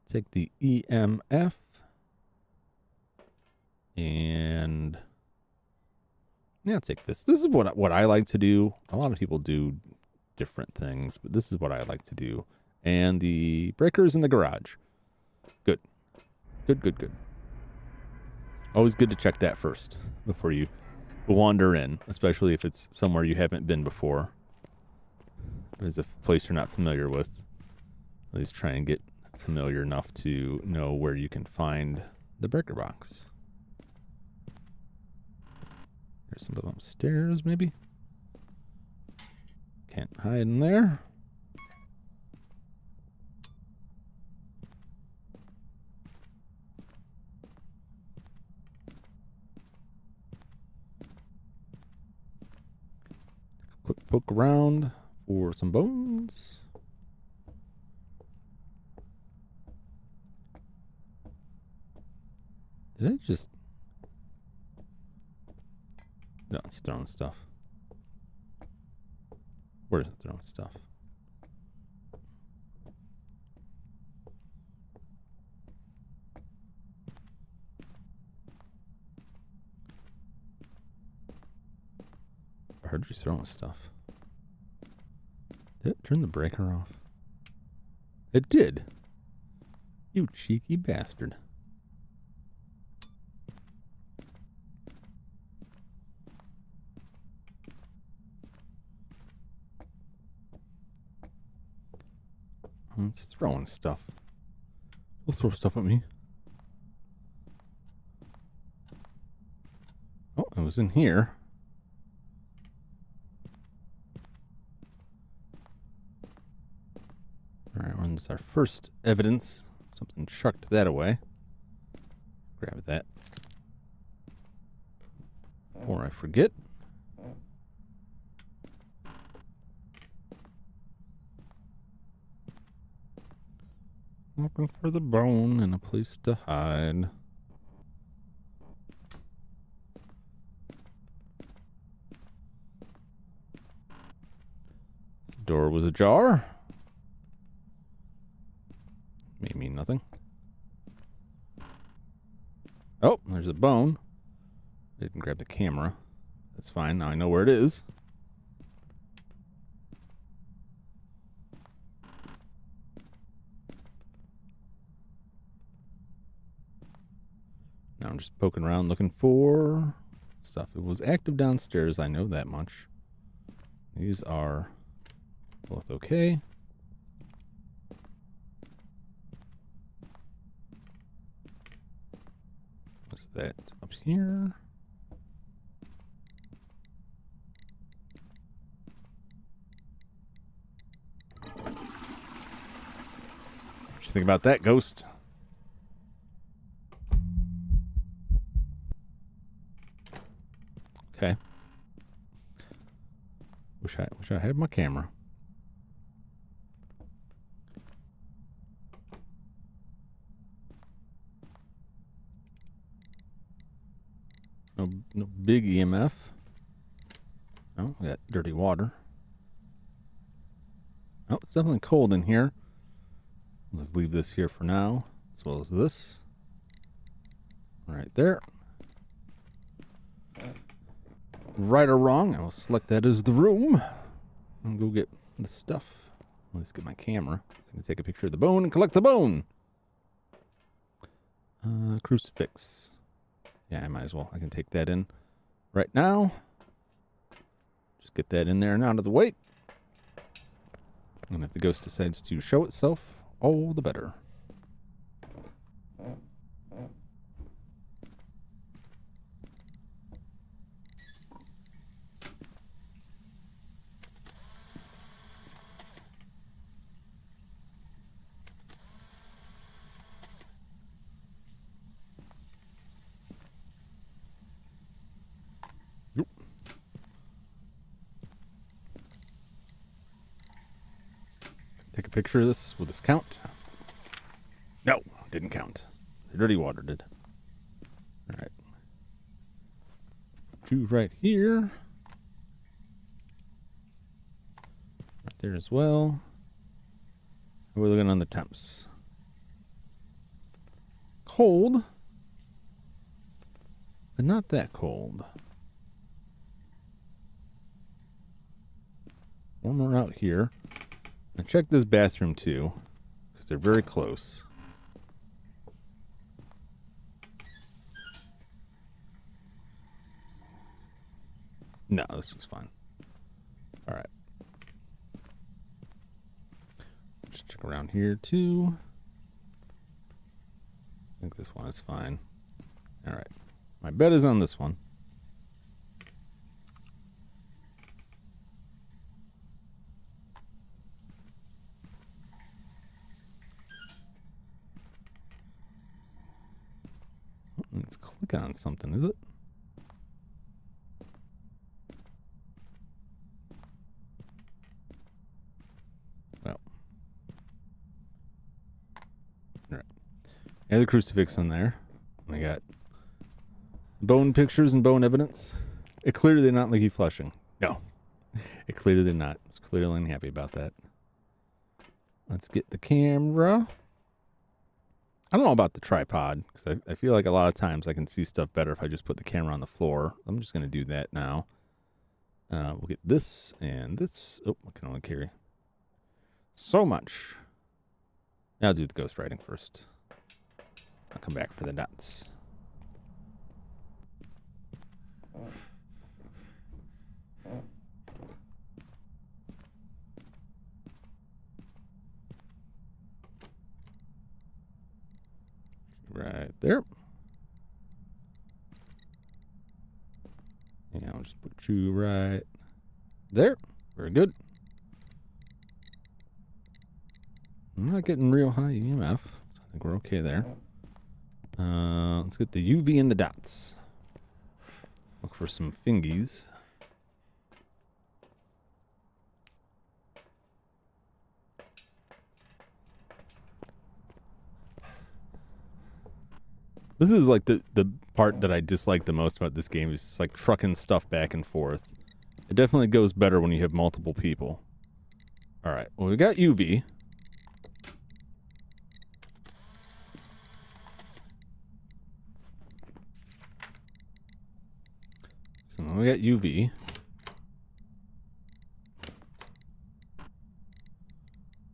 Speaker 1: Take the EMF. And yeah, I'll take this. This is what I like to do. A lot of people do different things, but this is what I like to do. And the breaker's in the garage. Good. Good. Always good to check that first before you wander in, especially if it's somewhere you haven't been before. If it's a place you're not familiar with, at least try and get familiar enough to know where you can find the breaker box. There's some upstairs, maybe. Can't hide in there. Quick poke around for some bones. Did I just... No, it's throwing stuff. Where is it throwing stuff? I heard you throwing stuff. Did it turn the breaker off? It did. You cheeky bastard. It's throwing stuff. He'll throw stuff at me. Oh, it was in here. Alright, well, that's our first evidence. Something chucked that away. Grab that. Before I forget. Looking for the bone and a place to hide. The door was ajar. May mean nothing. Oh, there's a bone. Didn't grab the camera. That's fine. Now I know where it is. Now I'm just poking around looking for stuff. It was active downstairs. I know that much. These are both okay. What's that up here? What you think about that, ghost? Okay. Wish I had my camera. No big EMF. Oh, we got dirty water. Oh, it's definitely cold in here. Let's leave this here for now, as well as this. Right there. Right or wrong, I will select that as the room. And go get the stuff. Let's get my camera. So I can take a picture of the bone and collect the bone. Crucifix. Yeah, I might as well. I can take that in right now. Just get that in there and out of the way. And if the ghost decides to show itself, all the better. Take a picture of this. Will this count? No, didn't count. The dirty water did. All right. Two right here. Right there as well. We're looking on the temps. Cold, but not that cold. Warmer out here. Now check this bathroom too, because they're very close. No, this was fine. All right. Just check around here too. I think this one is fine. All right. My bet is on this one. Let's click on something, is it? Well. All right. Yeah, the crucifix on there. I got bone pictures and bone evidence. It clearly did not like you flushing. No. It clearly did not. I was clearly unhappy about that. Let's get the camera. I don't know about the tripod, because I feel like a lot of times I can see stuff better if I just put the camera on the floor. I'm just going to do that now. We'll get this and this. Oh, I can only carry so much. I'll do the ghost writing first. I'll come back for the dots. there. Yeah, I'll just put you right there. Very good. I'm not getting real high EMF, so I think we're okay there. Let's get the UV and the dots. Look for some fingies. This is like the part that I dislike the most about this game is just like trucking stuff back and forth. It definitely goes better when you have multiple people. All right, well, we got UV. So we got UV.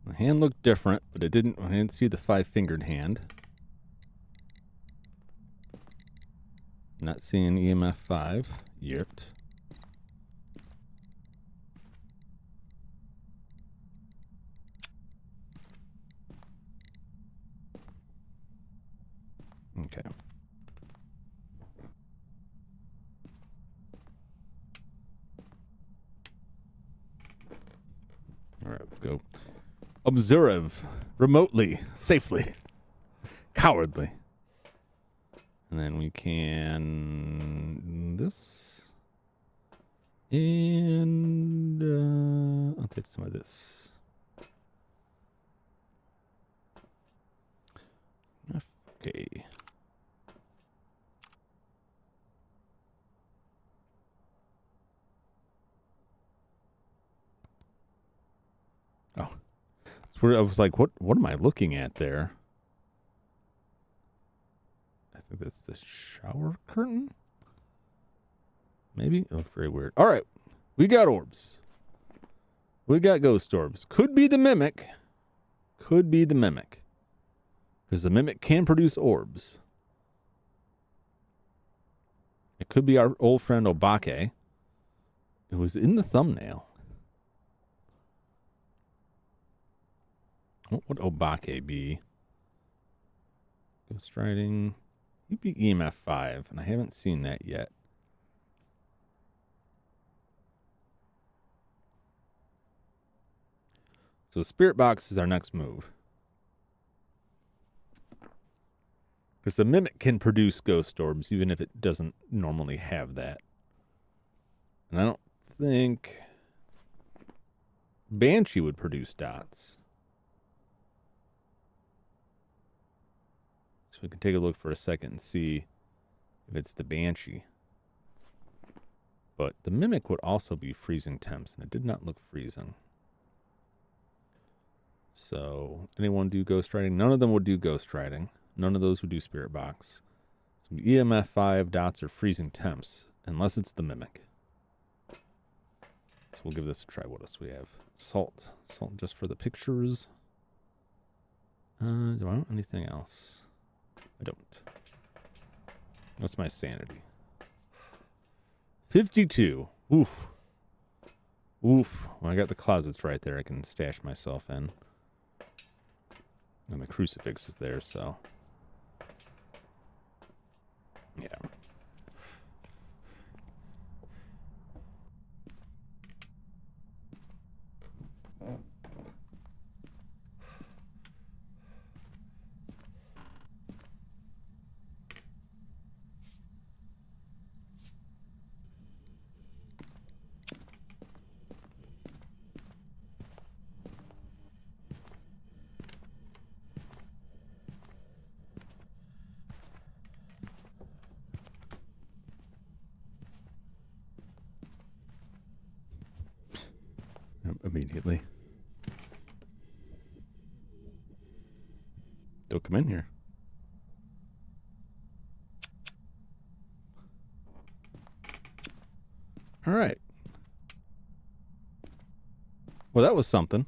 Speaker 1: The hand looked different, but I didn't see the 5-fingered hand. Not seeing EMF 5 yet. Okay. All right, let's go. Observe remotely, safely, cowardly. And then we can this. And I'll take some of this. Okay. Oh. So I was like, what am I looking at there? I think that's the shower curtain. Maybe it looked very weird. All right. We got orbs. We got ghost orbs. Could be the mimic. Could be the mimic. Because the mimic can produce orbs. It could be our old friend Obake. It was in the thumbnail. What would Obake be? Ghost riding. He'd be EMF 5, and I haven't seen that yet. So Spirit Box is our next move. Because the Mimic can produce ghost orbs, even if it doesn't normally have that. And I don't think Banshee would produce dots. So we can take a look for a second and see if it's the Banshee. But the Mimic would also be freezing temps, and it did not look freezing. So, anyone do ghost riding? None of them would do ghost riding. None of those would do Spirit Box. So EMF 5 dots are freezing temps, unless it's the Mimic. So we'll give this a try. What else we have? Salt. Salt just for the pictures. Do I want anything else? I don't. What's my sanity? 52. Oof. Oof. Well, I got the closets right there I can stash myself in. And the crucifix is there, so. Yeah. Immediately. Don't come in here. All right. Well, that was something.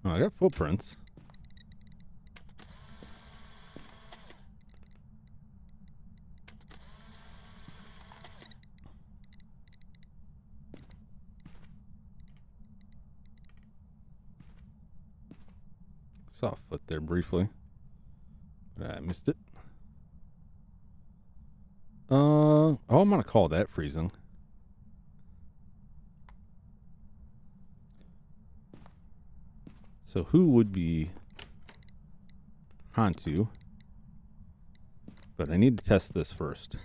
Speaker 1: Oh, I got footprints. saw a foot there briefly, but I missed it. I'm gonna call that freezing. So who would be Hantu? But I need to test this first.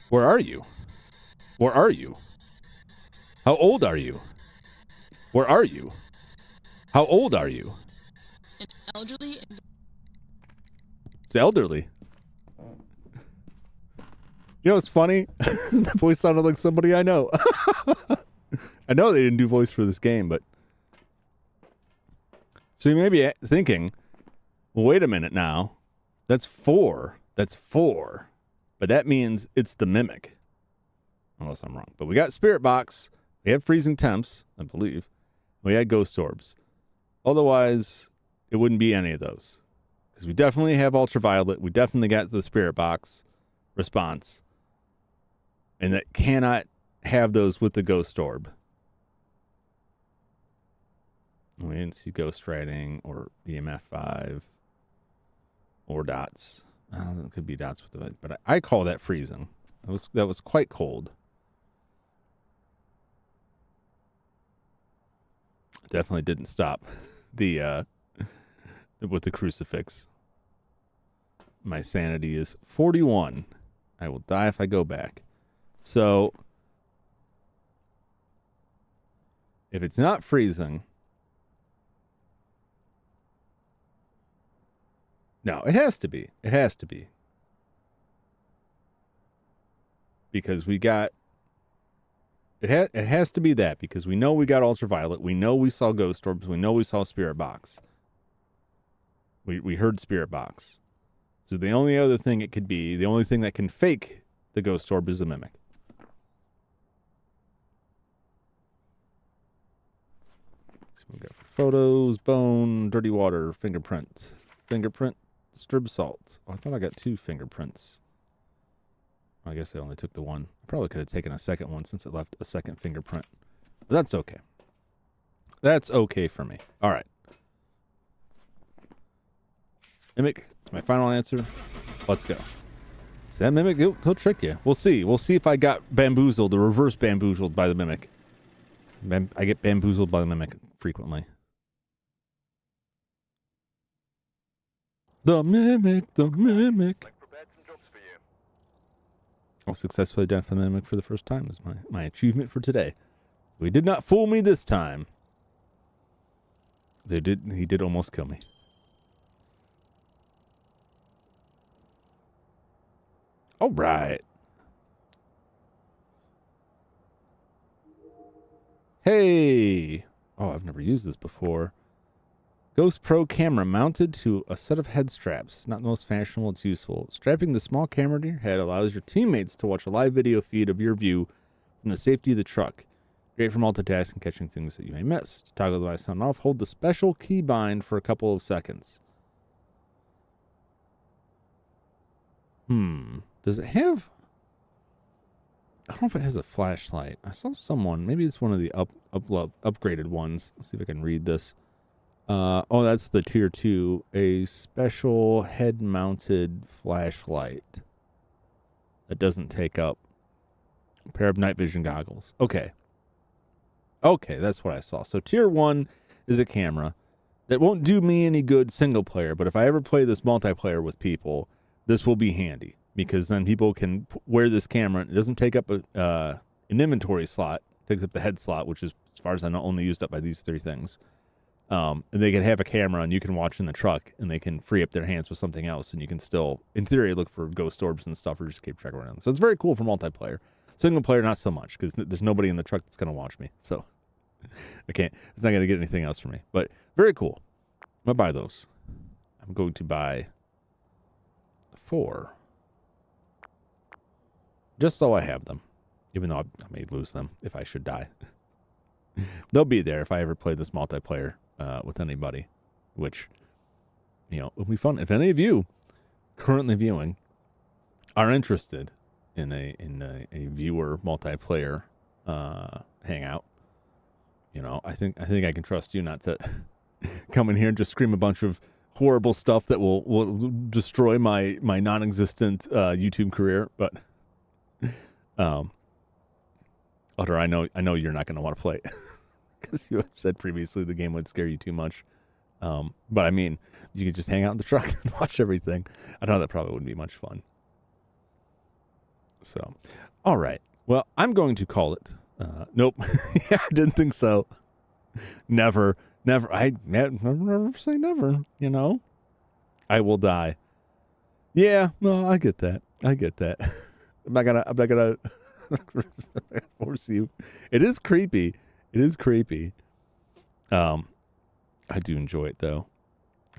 Speaker 1: Where are you? Where are you? How old are you? Where are you? How old are you?
Speaker 3: Elderly.
Speaker 1: It's elderly. You know what's funny? The voice sounded like somebody I know. I know they didn't do voice for this game, but... So you may be thinking, well, wait a minute now. That's 4. That's 4. But that means it's the mimic. Unless I'm wrong. But we got Spirit Box. We have Freezing Temps, I believe. We had Ghost Orbs. Otherwise, it wouldn't be any of those. Because we definitely have Ultraviolet. We definitely got the Spirit Box response. And that cannot have those with the Ghost Orb. We didn't see Ghost Writing or EMF 5 or dots. It could be dots with it, but I call that freezing. That was quite cold. Definitely didn't stop the with the crucifix. My sanity is 41. I will die if I go back. So if it's not freezing, no, it has to be. It has to be. Because we got... It has to be that, because we know we got Ultraviolet. We know we saw Ghost Orbs. We know we saw Spirit Box. We heard Spirit Box. So the only other thing it could be, the only thing that can fake the Ghost Orb is the Mimic. Let's see what we got for photos, bone, dirty water, fingerprint. Fingerprint, strib salt. Oh, I thought I got 2 fingerprints. I guess I only took the one. I probably could have taken a second one since it left a second fingerprint. But that's okay. That's okay for me. All right. Mimic, it's my final answer. Let's go. See, that Mimic, he'll trick you. We'll see. We'll see if I got bamboozled or reverse bamboozled by the Mimic. I get bamboozled by the Mimic frequently. The Mimic, the Mimic. I'll successfully identify the Mimic for the first time is my achievement for today. We did not fool me this time. He did almost kill me. All right. Hey. Oh, I've never used this before. Ghost Pro camera mounted to a set of head straps. Not the most fashionable, it's useful. Strapping the small camera to your head allows your teammates to watch a live video feed of your view from the safety of the truck. Great for multitasking, catching things that you may miss. To toggle the device on and off, hold the special keybind for a couple of seconds. Does it have... I don't know if it has a flashlight. I saw someone, maybe it's one of the upgraded ones. Let's see if I can read this. Oh, that's the tier 2. A special head-mounted flashlight that doesn't take up a pair of night vision goggles. Okay. Okay, that's what I saw. So tier 1 is a camera that won't do me any good single player, but if I ever play this multiplayer with people, this will be handy because then people can wear this camera. It doesn't take up an inventory slot. It takes up the head slot, which is, as far as I know, only used up by these 3 things. And they can have a camera and you can watch in the truck and they can free up their hands with something else and you can still, in theory, look for ghost orbs and stuff or just keep track around. So it's very cool for multiplayer. Single player, not so much because there's nobody in the truck that's going to watch me. So I can't, it's not going to get anything else from me, but very cool. I'm going to buy those. I'm going to buy 4 just so I have them, even though I may lose them if I should die. They'll be there if I ever play this multiplayer with anybody, which, you know, would be fun. If any of you currently viewing are interested in a viewer multiplayer hangout, you know, I think I can trust you not to come in here and just scream a bunch of horrible stuff that will destroy my non-existent YouTube career. But Otter, I know you're not going to want to play because you said previously the game would scare you too much. But I mean, you could just hang out in the truck and watch everything. I know that probably wouldn't be much fun. So, all right. Well, I'm going to call it. Nope. Yeah, I didn't think so. Never. I never say never, you know. I will die. Yeah, no, I get that. I'm not gonna force you. It is creepy. I do enjoy it though.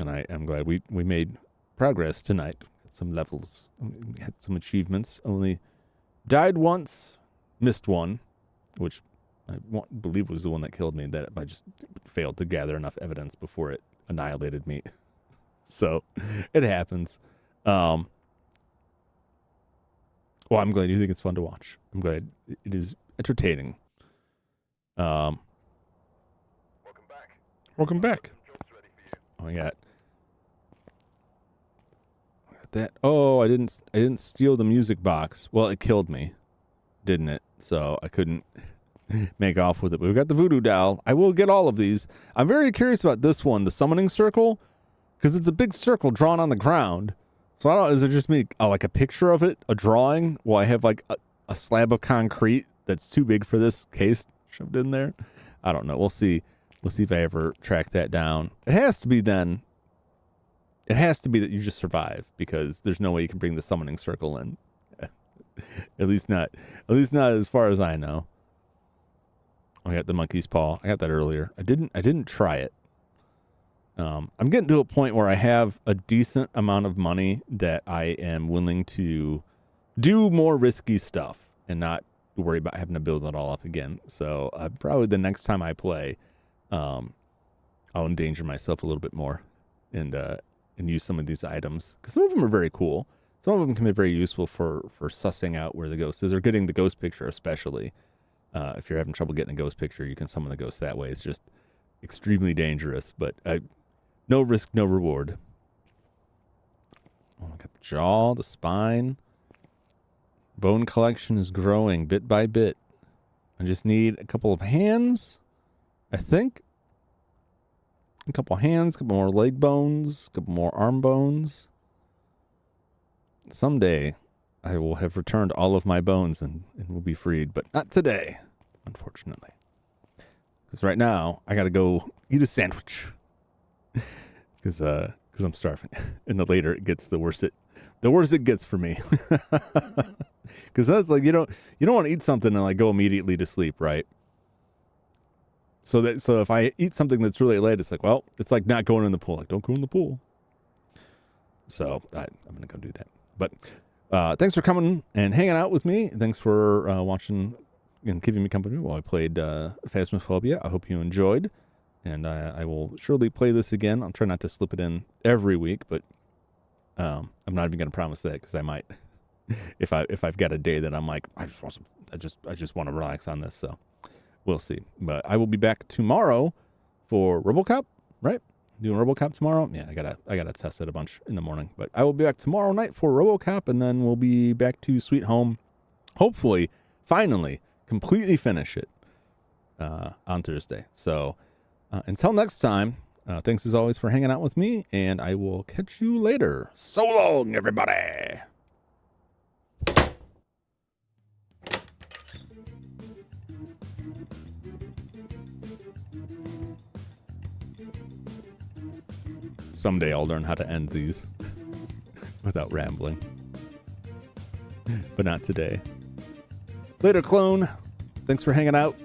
Speaker 1: And I'm glad we made progress tonight. Had some levels. We had some achievements. Only died once, missed one, which I believe was the one that killed me, that I just failed to gather enough evidence before it annihilated me. So it happens. Well, I'm glad you think it's fun to watch. I'm glad it is entertaining.
Speaker 2: Welcome back.
Speaker 1: Welcome back.
Speaker 2: Job's ready for you.
Speaker 1: Oh, I got that. Oh, I didn't steal the music box. Well, it killed me, didn't it? So I couldn't make off with it. But we got the voodoo doll. I will get all of these. I'm very curious about this one, the summoning circle, because it's a big circle drawn on the ground. So I don't know, is it just me, like a picture of it, a drawing? Well, I have like a slab of concrete that's too big for this case shoved in there. I don't know. We'll see. We'll see if I ever track that down. It has to be then. It has to be that you just survive, because there's no way you can bring the summoning circle in. At least not as far as I know. I got the monkey's paw. I got that earlier. I didn't try it. I'm getting to a point where I have a decent amount of money that I am willing to do more risky stuff and not worry about having to build it all up again. So probably the next time I play, I'll endanger myself a little bit more and use some of these items, because some of them are very cool. Some of them can be very useful for sussing out where the ghost is, or getting the ghost picture, especially. If you're having trouble getting a ghost picture, you can summon the ghost that way. It's just extremely dangerous, but no risk, no reward. Oh, I got the jaw, the spine. Bone collection is growing bit by bit. I just need a couple of hands, I think. A couple hands, a couple more leg bones, a couple more arm bones. Someday, I will have returned all of my bones and will be freed, but not today, unfortunately. Because right now, I got to go eat a sandwich. Because I'm starving. And the later it gets, the worse it gets for me. Because that's like, you don't want to eat something and like go immediately to sleep, right? So if I eat something that's really late, it's like, well, it's like not going in the pool. Like, don't go in the pool. So I'm going to go do that. But thanks for coming and hanging out with me. Thanks for watching and giving me company while I played Phasmophobia. I hope you enjoyed. And I will surely play this again. I'll try not to slip it in every week, but I'm not even going to promise that, because I might, if I've got a day that I'm like, I just want to relax on this. So we'll see. But I will be back tomorrow for RoboCop, right? Doing RoboCop tomorrow. Yeah, I gotta test it a bunch in the morning. But I will be back tomorrow night for RoboCop, and then we'll be back to Sweet Home. Hopefully, finally, completely finish it on Thursday. So until next time, thanks as always for hanging out with me, and I will catch you later. So long, everybody. Someday I'll learn how to end these without rambling. But not today. Later, clone. Thanks for hanging out.